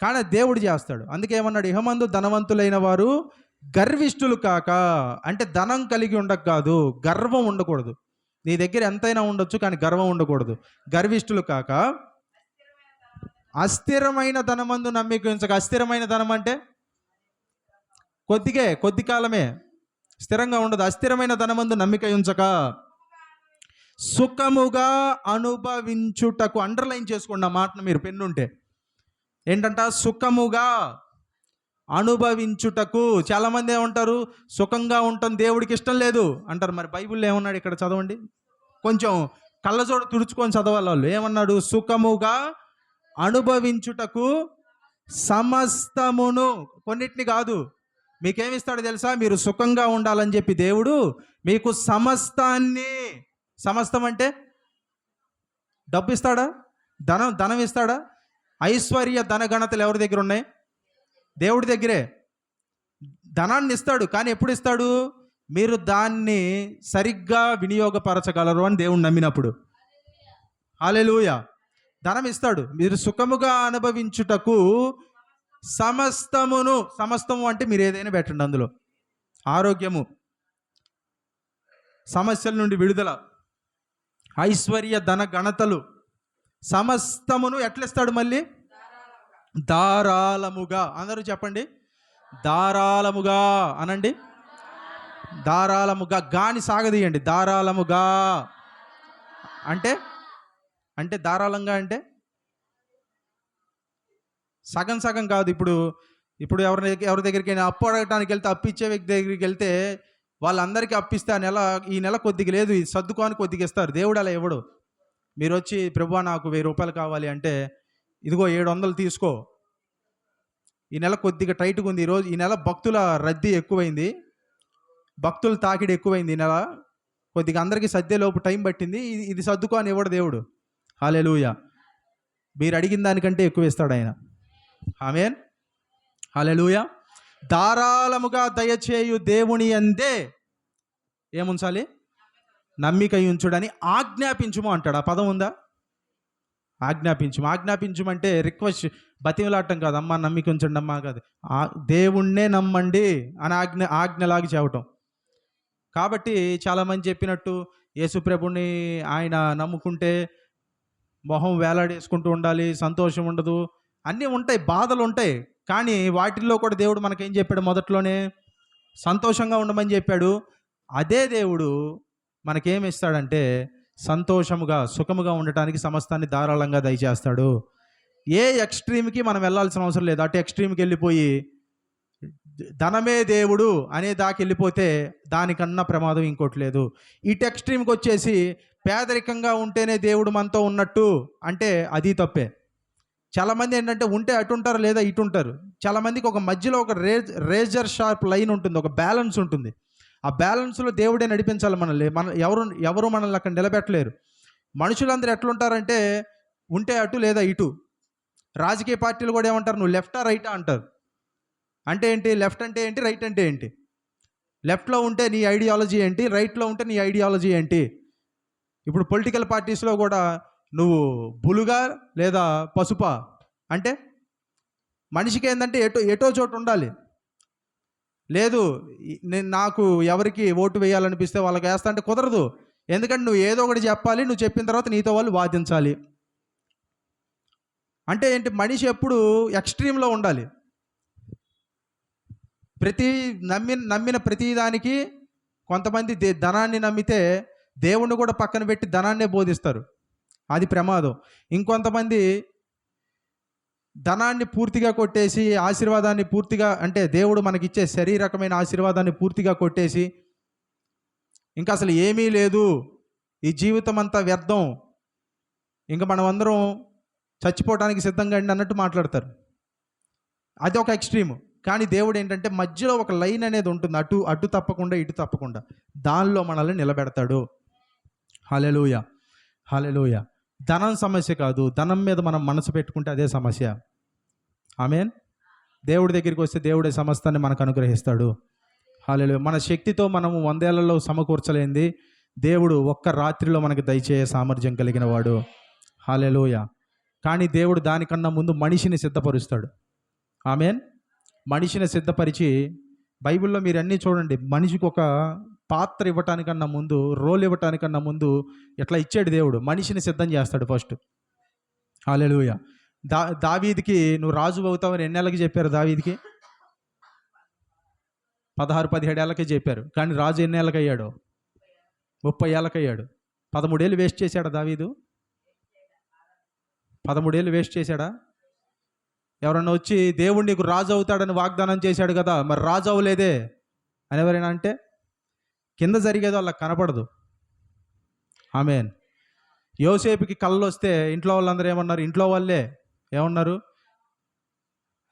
కానీ దేవుడు చేస్తాడు. అందుకే ఏమన్నాడు? ఇహమందు ధనవంతులైన వారు గర్విష్ఠులు కాక. అంటే ధనం కలిగి ఉండక కాదు, గర్వం ఉండకూడదు. నీ దగ్గర ఎంతైనా ఉండొచ్చు, కానీ గర్వం ఉండకూడదు. గర్విష్ఠులు కాక అస్థిరమైన ధనమందు నమ్మిక ఉంచక. అస్థిరమైన ధనం అంటే కొద్ది కాలమే, స్థిరంగా ఉండదు. అస్థిరమైన ధనమందు నమ్మిక ఉంచక సుఖముగా అనుభవించుటకు. అండర్లైన్ చేసుకోండి ఆ మాటను మీరు, పెన్నుంటే. ఏంటంట? సుఖముగా అనుభవించుటకు. చాలామంది ఏమంటారు? సుఖంగా ఉండటం దేవుడికి ఇష్టం లేదు అంటారు. మరి బైబిల్లో ఏమన్నాడు? ఇక్కడ చదవండి. కొంచెం కళ్ళజోడు తుడుచుకొని చదవాలి వాళ్ళు. ఏమన్నాడు? సుఖముగా అనుభవించుటకు సమస్తమును. కొన్నిటిని కాదు. మీకేమిస్తాడు తెలుసా? మీరు సుఖంగా ఉండాలని చెప్పి దేవుడు మీకు సమస్తాన్ని. సమస్తం అంటే డబ్బు ఇస్తాడా? ధనం ఇస్తాడా? ఐశ్వర్య ధన గణతలు ఎవరి దగ్గర ఉన్నాయి? దేవుడి దగ్గరే. ధనాన్ని ఇస్తాడు, కానీ ఎప్పుడు ఇస్తాడు? మీరు దాన్ని సరిగ్గా వినియోగపరచగలరు అని దేవుడు నమ్మినప్పుడు. హల్లెలూయా. ధనం ఇస్తాడు. మీరు సుఖముగా అనుభవించుటకు సమస్తమును. సమస్తము అంటే మీరు ఏదైనా పెట్టండి అందులో. ఆరోగ్యము, సమస్యల నుండి విడుదల, ఐశ్వర్య ధన గణతలు, సమస్తమును ఎట్లిస్తాడు? మళ్ళీ ధారాళముగా. అందరూ చెప్పండి, ధారాళముగా అనండి. ధారాళముగా. గాని సాగదీయండి. ధారాళముగా అంటే అంటే ధారాళంగా అంటే సగం సగం కాదు. ఇప్పుడు ఎవరి దగ్గరికి అప్పు అడగటానికి వెళ్తే, అప్పు ఇచ్చే వ్యక్తి దగ్గరికి వెళ్తే వాళ్ళందరికీ అప్పిస్తే ఈ నెల కొద్దిగా లేదు, ఇది సర్దుకొని కొద్దిగా ఇస్తారు. దేవుడు అలా ఇవ్వడు. మీరు వచ్చి ప్రభువా నాకు 1000 రూపాయలు కావాలి అంటే, ఇదిగో 700 తీసుకో. ఈ నెల కొద్దిగా టైట్గా ఉంది, ఈ నెల భక్తుల రద్దీ ఎక్కువైంది, భక్తుల తాకిడి ఎక్కువైంది, ఈ నెల కొద్దిగా అందరికీ సర్దేలోపు టైం పట్టింది, ఇది సర్దుకో అని ఇవ్వడు దేవుడు. హల్లెలూయా. మీరు అడిగిన దానికంటే ఎక్కువ ఇస్తాడు ఆయన. ఆమేన్. హల్లెలూయా. ధారాళముగా దయచేయు దేవుని యందే ఏముంచాలి? నమ్మిక ఉంచుడని ఆజ్ఞాపించుము అంటాడు. ఆ పదం ఉందా? ఆజ్ఞాపించుము. ఆజ్ఞాపించుమంటే రిక్వెస్ట్, బతిమలాడటం కాదు. అమ్మ నమ్మిక ఉంచండి అమ్మా కాదు. దేవుణ్ణే నమ్మండి అని ఆజ్ఞలాగా చెప్పటం. కాబట్టి చాలామంది చెప్పినట్టు యేసుప్రభుని ఆయన నమ్ముకుంటే మొహం వేలాడేసుకుంటూ ఉండాలి, సంతోషం ఉండదు, అన్నీ ఉంటాయి, బాధలు ఉంటాయి. కానీ వాటిల్లో కూడా దేవుడు మనకేం చెప్పాడు? మొదట్లోనే సంతోషంగా ఉండమని చెప్పాడు. అదే దేవుడు మనకేమి ఇస్తాడంటే సంతోషముగా, సుఖముగా ఉండటానికి సమస్తాన్ని ధారాళంగా దయచేస్తాడు. ఏ ఎక్స్ట్రీమ్కి మనం వెళ్ళాల్సిన అవసరం లేదు. అటు ఎక్స్ట్రీమ్కి వెళ్ళిపోయి ధనమే దేవుడు అనే దాకా వెళ్ళిపోతే దానికన్నా ప్రమాదం ఇంకోటి లేదు. ఇటు ఎక్స్ట్రీమ్కి వచ్చేసి పేదరికంగా ఉంటేనే దేవుడు మనతో ఉన్నట్టు అంటే అది తప్పే. చాలామంది ఏంటంటే ఉంటే అటు ఉంటారు, లేదా ఇటు ఉంటారు. చాలామందికి ఒక మధ్యలో ఒక రేజర్ షార్ప్ లైన్ ఉంటుంది, ఒక బ్యాలెన్స్ ఉంటుంది. ఆ బ్యాలెన్స్లో దేవుడే నడిపించాలి మనల్ని. ఎవరు మనల్ని అక్కడ నిలబెట్టలేరు. మనుషులందరూ ఎట్లుంటారంటే ఉంటే అటు లేదా ఇటు. రాజకీయ పార్టీలు కూడా ఏమంటారు? నువ్వు లెఫ్టా రైటా అంటారు. అంటే ఏంటి? లెఫ్ట్ అంటే ఏంటి? రైట్ అంటే ఏంటి? లెఫ్ట్లో ఉంటే నీ ఐడియాలజీ ఏంటి? రైట్లో ఉంటే నీ ఐడియాలజీ ఏంటి? ఇప్పుడు పొలిటికల్ పార్టీస్లో కూడా నువ్వు బులుగా లేదా పసుపా అంటే మనిషికి ఏంటంటే ఎటో చోటు ఉండాలి. లేదు నేను నాకు ఎవరికి ఓటు వేయాలనిపిస్తే వాళ్ళకి వేస్తా అంటే కుదరదు. ఎందుకంటే నువ్వు ఏదో ఒకటి చెప్పాలి, నువ్వు చెప్పిన తర్వాత నీతో వాళ్ళు వాదించాలి. అంటే ఏంటి? మనిషి ఎప్పుడు ఎక్స్ట్రీమ్లో ఉండాలి. నమ్మిన ప్రతి దానికి కొంతమంది ధనాన్ని నమ్మితే దేవుణ్ణి కూడా పక్కన పెట్టి ధనాన్నే బోధిస్తారు, అది ప్రమాదం. ఇంకొంతమంది ధనాన్ని పూర్తిగా కొట్టేసి ఆశీర్వాదాన్ని పూర్తిగా, అంటే దేవుడు మనకిచ్చే శరీరకమైన ఆశీర్వాదాన్ని పూర్తిగా కొట్టేసి ఇంకా అసలు ఏమీ లేదు, ఈ జీవితం అంతా వ్యర్థం, ఇంకా మనం అందరం చచ్చిపోవడానికి సిద్ధంగా అండి అన్నట్టు మాట్లాడతారు. అది ఒక ఎక్స్ట్రీమ్. కానీ దేవుడు ఏంటంటే మధ్యలో ఒక లైన్ అనేది ఉంటుంది, అటు తప్పకుండా ఇటు తప్పకుండా, దానిలో మనల్ని నిలబెడతాడు. హల్లెలూయా, హల్లెలూయా. ధనం సమస్య కాదు, ధనం మీద మనం మనసు పెట్టుకుంటే అదే సమస్య. ఆమేన్. దేవుడి దగ్గరికి వస్తే దేవుడే సమస్తాన్ని మనకు అనుగ్రహిస్తాడు. హల్లెలూయా. మన శక్తితో మనము 100 ఏళ్లలో సమకూర్చలేంది దేవుడు ఒక్క రాత్రిలో మనకు దయచేయ సామర్థ్యం కలిగిన వాడు. హల్లెలూయా. కానీ దేవుడు దానికన్నా ముందు మనిషిని సిద్ధపరుస్తాడు. ఆమేన్. మనిషిని సిద్ధపరిచి, బైబిల్లో మీరు అన్నీ చూడండి, మనిషికి ఒక పాత్ర ఇవ్వటానికన్నా ముందు, రోల్ ఇవ్వటానికన్నా ముందు ఎట్లా ఇచ్చాడు దేవుడు, మనిషిని సిద్ధం చేస్తాడు ఫస్ట్. హల్లెలూయా. దావీదికి నువ్వు రాజు అవుతావని ఎన్ని ఏళ్ళకి చెప్పారు? దావీదికి 16-17 ఏళ్ళకే చెప్పారు. కానీ రాజు ఎన్ని ఏళ్ళకి అయ్యాడు? 30 ఏళ్ళకి అయ్యాడు. 13 ఏళ్ళు వేస్ట్ చేశాడా దావీదు? 13 ఏళ్ళు వేస్ట్ చేశాడా? ఎవరన్నా వచ్చి దేవుడు నీకు రాజు అవుతాడని వాగ్దానం చేశాడు కదా, మరి రాజు అవ్వలేదే అని ఎవరైనా అంటే కింద జరిగేదో వాళ్ళకి కనపడదు. ఆమేన్. యోసేపుకి కళ్ళు వస్తే ఇంట్లో వాళ్ళందరూ ఏమన్నారు? ఇంట్లో వాళ్ళే ఏమన్నారు?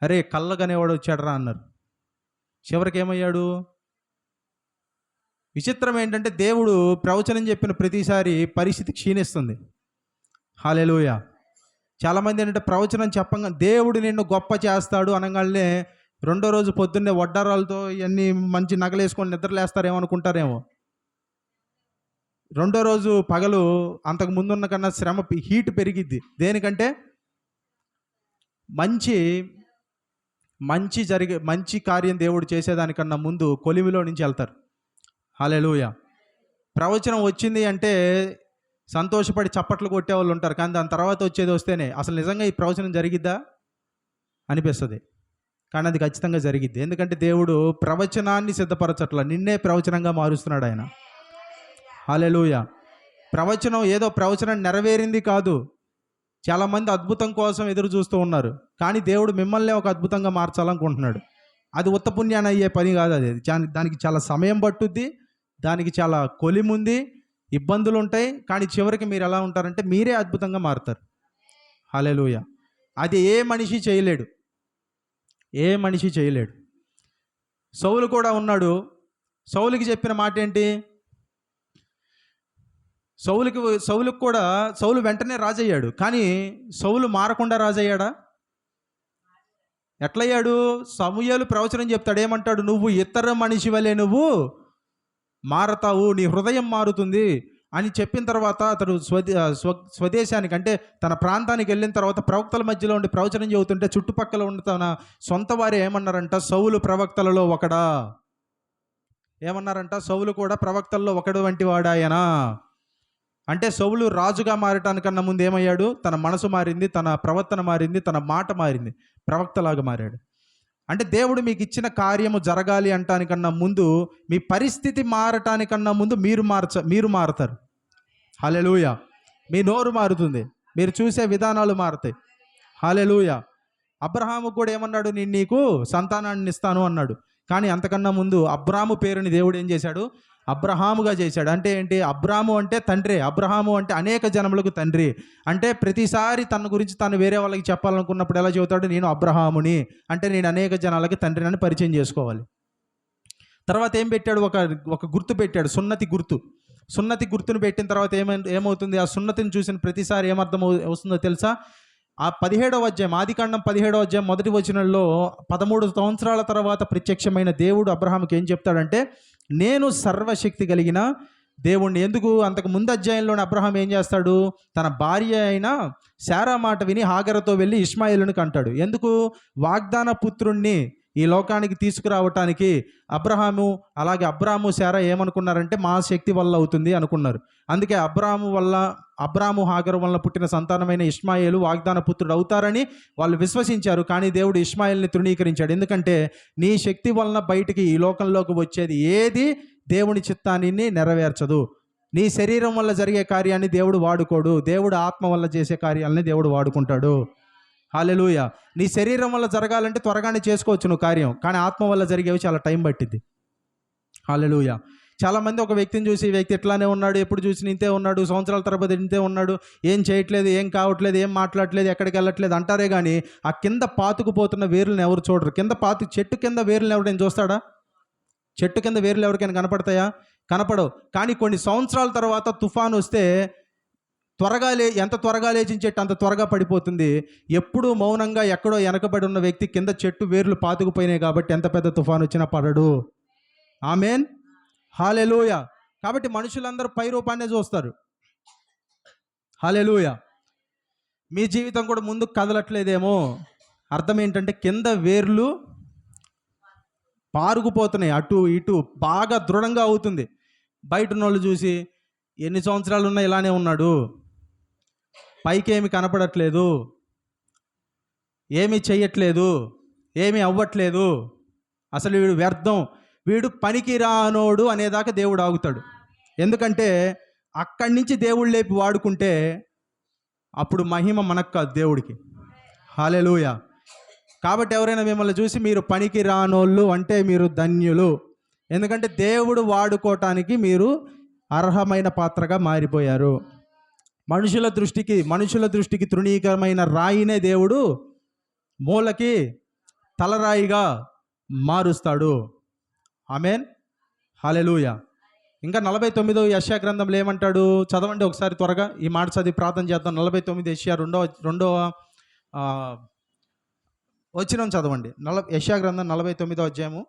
అరే కళ్ళగనేవాడు వచ్చాడరా అన్నారు. చివరికి ఏమయ్యాడు? విచిత్రం ఏంటంటే దేవుడు ప్రవచనం చెప్పిన ప్రతిసారి పరిస్థితి క్షీణిస్తుంది. హల్లెలూయా. చాలామంది ఏంటంటే ప్రవచనం చెప్పంగా దేవుడు నిన్ను గొప్ప చేస్తాడు అనగానే రెండో రోజు పొద్దున్నే వడ్డారాలతో ఇవన్నీ మంచి నగలేసుకొని నిద్రలేస్తారేమో అనుకుంటారేమో. రెండో రోజు పగలు అంతకు ముందున్న కన్నా శ్రమ హీట్ పెరిగిద్ది. దేనికంటే మంచి కార్యం దేవుడు చేసేదానికన్నా ముందు కొలిమిలో నుంచి వెళ్తారు. హల్లెలూయా. ప్రవచనం వచ్చింది అంటే సంతోషపడి చప్పట్లు కొట్టేవాళ్ళు ఉంటారు, కానీ దాని తర్వాత వచ్చేది వస్తేనే అసలు నిజంగా ఈ ప్రవచనం జరిగిద్దా అనిపిస్తుంది. కానీ అది ఖచ్చితంగా జరిగిద్ది. ఎందుకంటే దేవుడు ప్రవచనాన్ని సిద్ధపరచట్ల, నిన్నే ప్రవచనంగా మారుస్తున్నాడు ఆయన. హల్లెలూయా. ప్రవచనం నెరవేరింది కాదు. చాలామంది అద్భుతం కోసం ఎదురు చూస్తూ ఉన్నారు, కానీ దేవుడు మిమ్మల్ని ఒక అద్భుతంగా మార్చాలనుకుంటున్నాడు. అది ఉత్త పుణ్యాన్ని అయ్యే పని కాదు. అది దానికి చాలా సమయం పట్టుద్ది, దానికి చాలా కొలిముంది, ఇబ్బందులు ఉంటాయి. కానీ చివరికి మీరు ఎలా ఉంటారంటే మీరే అద్భుతంగా మారుతారు. హల్లెలూయా. అది ఏ మనిషి చేయలేడు. సౌలు కూడా ఉన్నాడు. సౌలుకి చెప్పిన మాట ఏంటి? సౌలు వెంటనే రాజయ్యాడు, కానీ సౌలు మారకుండా రాజయ్యాడా? ఎట్లయ్యాడు? సమూయేలు ప్రవచనం చెప్తాడు, ఏమంటాడు? నువ్వు ఇతర మనిషి వలె నువ్వు మారతావు, నీ హృదయం మారుతుంది అని చెప్పిన తర్వాత అతడు స్వదేశానికి, అంటే తన ప్రాంతానికి వెళ్ళిన తర్వాత ప్రవక్తల మధ్యలో ఉండి ప్రవచనం చెబుతుంటే చుట్టుపక్కల ఉన్న తన సొంత వారు ఏమన్నారంట? సౌలు ప్రవక్తలలో ఒకడా. ఏమన్నారంట? సౌలు కూడా ప్రవక్తల్లో ఒకడు వంటి వాడాయనా. అంటే సౌలు రాజుగా మారటానికన్నా ముందు ఏమయ్యాడు? తన మనసు మారింది, తన ప్రవర్తన మారింది, తన మాట మారింది, ప్రవక్తలాగా మారాడు. అంటే దేవుడు మీకు ఇచ్చిన కార్యము జరగాలి అంటానికన్నా ముందు, మీ పరిస్థితి మారటానికన్నా ముందు మీరు మారతారు. హల్లెలూయా. మీ నోరు మారుతుంది, మీరు చూసే విధానాలు మారుతాయి. హల్లెలూయా. అబ్రహాము కూడా ఏమన్నాడు? నేను నీకు సంతానాన్ని ఇస్తాను అన్నాడు. కానీ అంతకన్నా ముందు అబ్రాము పేరుని దేవుడు ఏం చేశాడు? అబ్రహాముగా చేశాడు. అంటే ఏంటి? అబ్రాము అంటే తండ్రి, అబ్రహాము అంటే అనేక జనములకు తండ్రి. అంటే ప్రతిసారి తన గురించి తాను వేరే వాళ్ళకి చెప్పాలనుకున్నప్పుడు ఎలా చెబుతాడు? నేను అబ్రహాముని, అంటే నేను అనేక జనాలకి తండ్రిని పరిచయం చేసుకోవాలి. తర్వాత ఏం పెట్టాడు? ఒక గుర్తు పెట్టాడు, సున్నతి గుర్తును పెట్టిన తర్వాత ఏమవుతుంది? ఆ సున్నతిని చూసిన ప్రతిసారి ఏమర్థం వస్తుందో తెలుసా? ఆ 17వ అధ్యాయం, ఆదికాండం 17వ అధ్యాయం మొదటి వచనంలో 13 సంవత్సరాల తర్వాత ప్రత్యక్షమైన దేవుడు అబ్రహాముకి ఏం చెప్తాడంటే, నేను సర్వశక్తి కలిగిన దేవుణ్ణి. ఎందుకు? అంతకు ముందు అధ్యాయంలోని అబ్రహాం ఏం చేస్తాడు? తన భార్య అయిన శారా మాట విని హాగరుతో వెళ్ళి ఇష్మాయేలుని కంటాడు. ఎందుకు? వాగ్దాన పుత్రుణ్ణి ఈ లోకానికి తీసుకురావటానికి అబ్రహాము, అలాగే అబ్రాము శారా ఏమనుకున్నారంటే మా శక్తి వల్ల అవుతుంది అనుకున్నారు. అందుకే అబ్రాము హాగరు వల్ల పుట్టిన సంతానమైన ఇష్మాయేలు వాగ్దాన పుత్రుడు అవుతారని వాళ్ళు విశ్వసించారు. కానీ దేవుడు ఇష్మాయేల్ని తృణీకరించాడు. ఎందుకంటే నీ శక్తి వలన బయటికి ఈ లోకంలోకి వచ్చేది ఏది దేవుని చిత్తాన్ని నెరవేర్చదు. నీ శరీరం వల్ల జరిగే కార్యాన్ని దేవుడు వాడుకోడు. దేవుడు ఆత్మ వల్ల చేసే కార్యాలని దేవుడు వాడుకుంటాడు. హల్లెలూయా. నీ శరీరం వల్ల జరగాలంటే త్వరగానే చేసుకోవచ్చు నువ్వు కార్యం, కానీ ఆత్మ వల్ల జరిగేవి చాలా టైం పట్టింది. హల్లెలూయా. చాలామంది ఒక వ్యక్తిని చూసి, ఈ వ్యక్తి ఎట్లానే ఉన్నాడు, ఎప్పుడు చూసి ఇంతే ఉన్నాడు, సంవత్సరాల తరబడి ఇంతే ఉన్నాడు, ఏం చేయట్లేదు, ఏం కావట్లేదు, ఏం మాట్లాడట్లేదు, ఎక్కడికి వెళ్ళట్లేదు అంటారే కానీ ఆ కింద పాతుకుపోతున్న వేర్లను ఎవరు చూడరు. చెట్టు కింద వేర్లను ఎవరైనా చూస్తాడా? చెట్టు కింద వేర్లు ఎవరికైనా కనపడతాయా? కనపడవు. కానీ కొన్ని సంవత్సరాల తర్వాత తుఫాను వస్తే ఎంత త్వరగా లేచిన చెట్టు అంత త్వరగా పడిపోతుంది. ఎప్పుడూ మౌనంగా ఎక్కడో వెనకబడి ఉన్న వ్యక్తి కింద చెట్టు వేర్లు పాతుకుపోయినాయి కాబట్టి ఎంత పెద్ద తుఫాను వచ్చినా పడడు. ఆమేన్, హల్లెలూయా. కాబట్టి మనుషులందరూ పై రూపాన్నే చూస్తారు. హల్లెలూయా. మీ జీవితం కూడా ముందుకు కదలట్లేదేమో, అర్థం ఏంటంటే కింద వేర్లు పారుకుపోతున్నాయి, అటు ఇటు బాగా దృఢంగా అవుతుంది. బయట ఉన్నోళ్ళు చూసి ఎన్ని సంవత్సరాలు ఉన్నా ఇలానే ఉన్నాడు, పైకి ఏమి కనపడట్లేదు, ఏమీ చెయ్యట్లేదు, ఏమీ అవ్వట్లేదు, అసలు వీడు వ్యర్థం, వీడు పనికి రానోడు అనేదాకా దేవుడు ఆగుతాడు. ఎందుకంటే అక్కడి నుంచి దేవుడు లేపి వాడుకుంటే అప్పుడు మహిమ మనకు కాదు, దేవుడికి. హల్లెలూయా. కాబట్టి ఎవరైనా మిమ్మల్ని చూసి మీరు పనికి రానోళ్ళు అంటే మీరు ధన్యులు. ఎందుకంటే దేవుడు వాడుకోవటానికి మీరు అర్హమైన పాత్రగా మారిపోయారు. మనుషుల దృష్టికి తృణీకరమైన రాయినే దేవుడు మూలకి తలరాయిగా మారుస్తాడు. ఆమేన్, హల్లెలూయా. ఇంకా 49వ యెషయా గ్రంథంలో ఏమంటాడు? చదవండి ఒకసారి త్వరగా ఈ మాట చదివి ప్రార్థన చేద్దాం. 49 యెషయా రెండవ వచనం చదవండి. యెషయా గ్రంథం 49వ అధ్యాయము.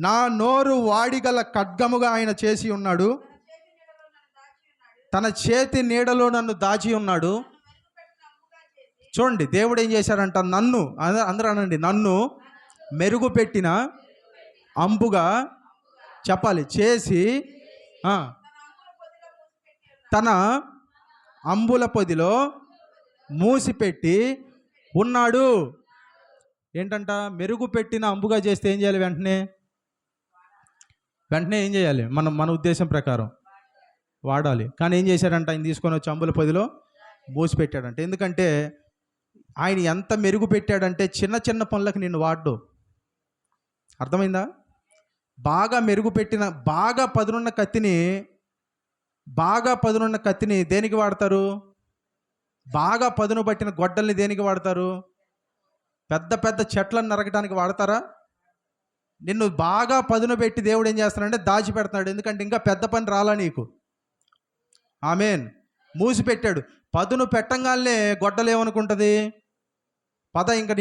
నా నోరు వాడిగల ఖడ్గముగా ఆయన చేసి ఉన్నాడు, తన చేతి నీడలో నన్ను దాచి ఉన్నాడు. చూడండి దేవుడు ఏం చేశాడంట? నన్ను, అందరూ అనండి, నన్ను మెరుగుపెట్టిన అంబుగా చెప్పాలి చేసి తన అంబుల పొదిలో మూసిపెట్టి ఉన్నాడు. ఏంటంట? మెరుగుపెట్టిన అంబుగా చేస్తే ఏం చేయాలి? వెంటనే ఏం చేయాలి? మన ఉద్దేశం ప్రకారం వాడాలి. కానీ ఏం చేశాడంట? ఆయన తీసుకొని వచ్చి అంబుల పొదిలో మూసిపెట్టాడంట. ఎందుకంటే ఆయన ఎంత మెరుగు పెట్టాడంటే చిన్న చిన్న పనులకు నిన్ను వాడ్డు. అర్థమైందా? బాగా మెరుగు పెట్టిన బాగా పదునున్న కత్తిని దేనికి వాడతారు? బాగా పదును పట్టిన గొడ్డల్ని దేనికి వాడతారు? పెద్ద పెద్ద చెట్లను నరకడానికి వాడతారా? నిన్ను బాగా పదును పెట్టి దేవుడు ఏం చేస్తాడంటే దాచిపెడతాడు. ఎందుకంటే ఇంకా పెద్ద పని రాలా నీకు. ఆమేన్. మూసిపెట్టాడు. పదును పెట్టంగానే గొడ్డలు ఏమనుకుంటుంది? పద ఇంకా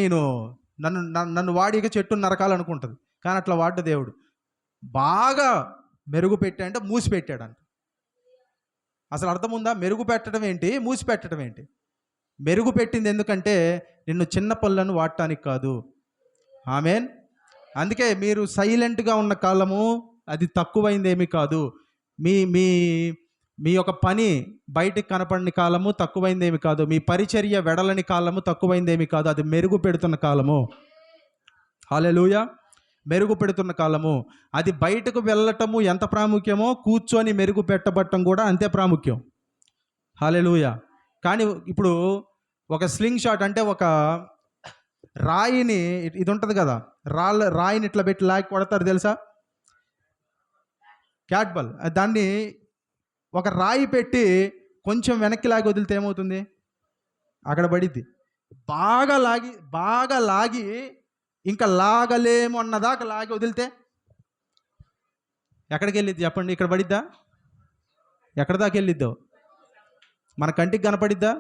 నన్ను వాడిగా చెట్టును నరకాలనుకుంటుంది. కానీ అట్లా వాడ్డు దేవుడు. బాగా మెరుగు పెట్టాడంటే మూసి పెట్టాడంట. అసలు అర్థం ఉందా? మెరుగు పెట్టడం ఏంటి, మూసి పెట్టడం ఏంటి? మెరుగు పెట్టింది ఎందుకంటే నిన్ను చిన్న పనులను వాడటానికి కాదు. ఆమేన్. అందుకే మీరు సైలెంట్గా ఉన్న కాలము అది తక్కువైందేమీ కాదు. మీ మీ మీ యొక్క పని బయటికి కనపడని కాలము తక్కువైందేమి కాదు. మీ పరిచర్య వెడలని కాలము తక్కువైందేమి కాదు. అది మెరుగు పెడుతున్న కాలము. హల్లెలూయా. మెరుగు పెడుతున్న కాలము. అది బయటకు వెళ్ళటము ఎంత ప్రాముఖ్యమో కూర్చొని మెరుగు పెట్టబట్టం కూడా అంతే ప్రాముఖ్యం. హల్లెలూయా. కానీ ఇప్పుడు ఒక స్లింగ్ షాట్ అంటే ఒక రాయిని, ఇది ఉంటుంది కదా, రాయిని ఇట్లా పెట్టి లాగి కొడతారు తెలుసా? Cat ball. దాన్ని ఒక రాయి పెట్టి కొంచెం వెనక్కి లాగి వదిలితే ఏమవుతుంది? అక్కడ పడిద్ది. బాగా లాగి ఇంకా లాగలేము అన్నదాకా లాగి వదిలితే ఎక్కడికి వెళ్ళిద్ది చెప్పండి? ఇక్కడ పడిద్దా? ఎక్కడ దాకా వెళ్ళిద్దో? మన కంటికి కనపడిద్దా?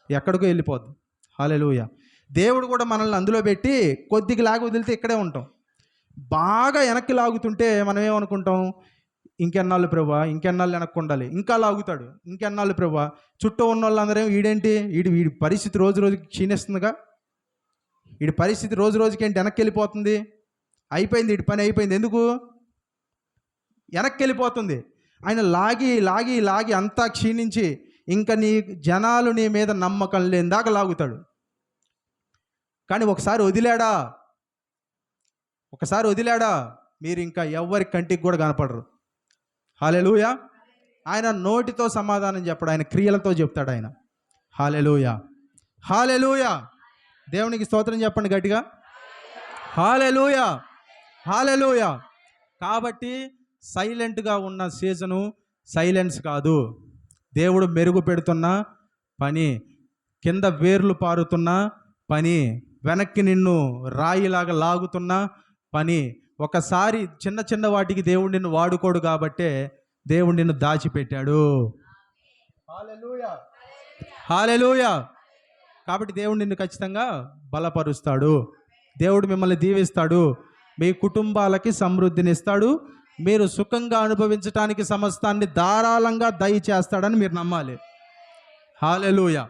ఎక్కడికో వెళ్ళిపోద్ది. హల్లెలూయా. దేవుడు కూడా మనల్ని అందులో పెట్టి కొద్దిగా లాగి వదిలితే ఇక్కడే ఉంటాం. బాగా వెనక్కి లాగుతుంటే మనం ఏమనుకుంటాం? ఇంకెన్నాళ్ళు ప్రభువా, ఇంకెన్నాళ్ళు వెనక్కి ఉండాలి. ఇంకా లాగుతాడు, ఇంకెన్నాళ్ళు ప్రభువా. చుట్టూ ఉన్న వాళ్ళందరూ వీడేంటి, వీడి పరిస్థితి రోజు రోజుకి క్షీణిస్తుందిగా, వీడి పరిస్థితి రోజు రోజుకి ఏంటి వెనక్కి వెళ్ళిపోతుంది, అయిపోయింది, వీడి పని అయిపోయింది. ఎందుకు వెనక్కి వెళ్ళిపోతుంది? ఆయన లాగి లాగి లాగి అంతా క్షీణించి ఇంకా నీ జనాలు నీ మీద నమ్మకం లేని దాకా లాగుతాడు. కానీ ఒకసారి వదిలాడా మీరు ఇంకా ఎవరి కంటికి కూడా కనపడరు. హల్లెలూయా. ఆయన నోటితో సమాధానం చెప్పడు, ఆయన క్రియలతో చెప్తాడు ఆయన. హల్లెలూయా, హల్లెలూయా. దేవునికి స్తోత్రం చెప్పండి గట్టిగా. హల్లెలూయా, హల్లెలూయా. కాబట్టి సైలెంట్గా ఉన్న సీజను సైలెన్స్ కాదు, దేవుడు మెరుగు పెడుతున్న పని, కింద వేర్లు పారుతున్న పని, వెనక్కి నిన్ను రాయిలాగా లాగుతున్న పని. ఒకసారి చిన్న చిన్న వాటికి దేవుడు నిన్ను వాడుకోడు కాబట్టే దేవుడు నిన్ను దాచిపెట్టాడు. హల్లెలూయా, హల్లెలూయా. కాబట్టి దేవుడు నిన్ను ఖచ్చితంగా బలపరుస్తాడు. దేవుడు మిమ్మల్ని దీవిస్తాడు, మీ కుటుంబాలకి సమృద్ధినిస్తాడు, మీరు సుఖంగా అనుభవించడానికి సమస్తాన్ని ధారాళంగా దయచేస్తాడని మీరు నమ్మాలి. హల్లెలూయా.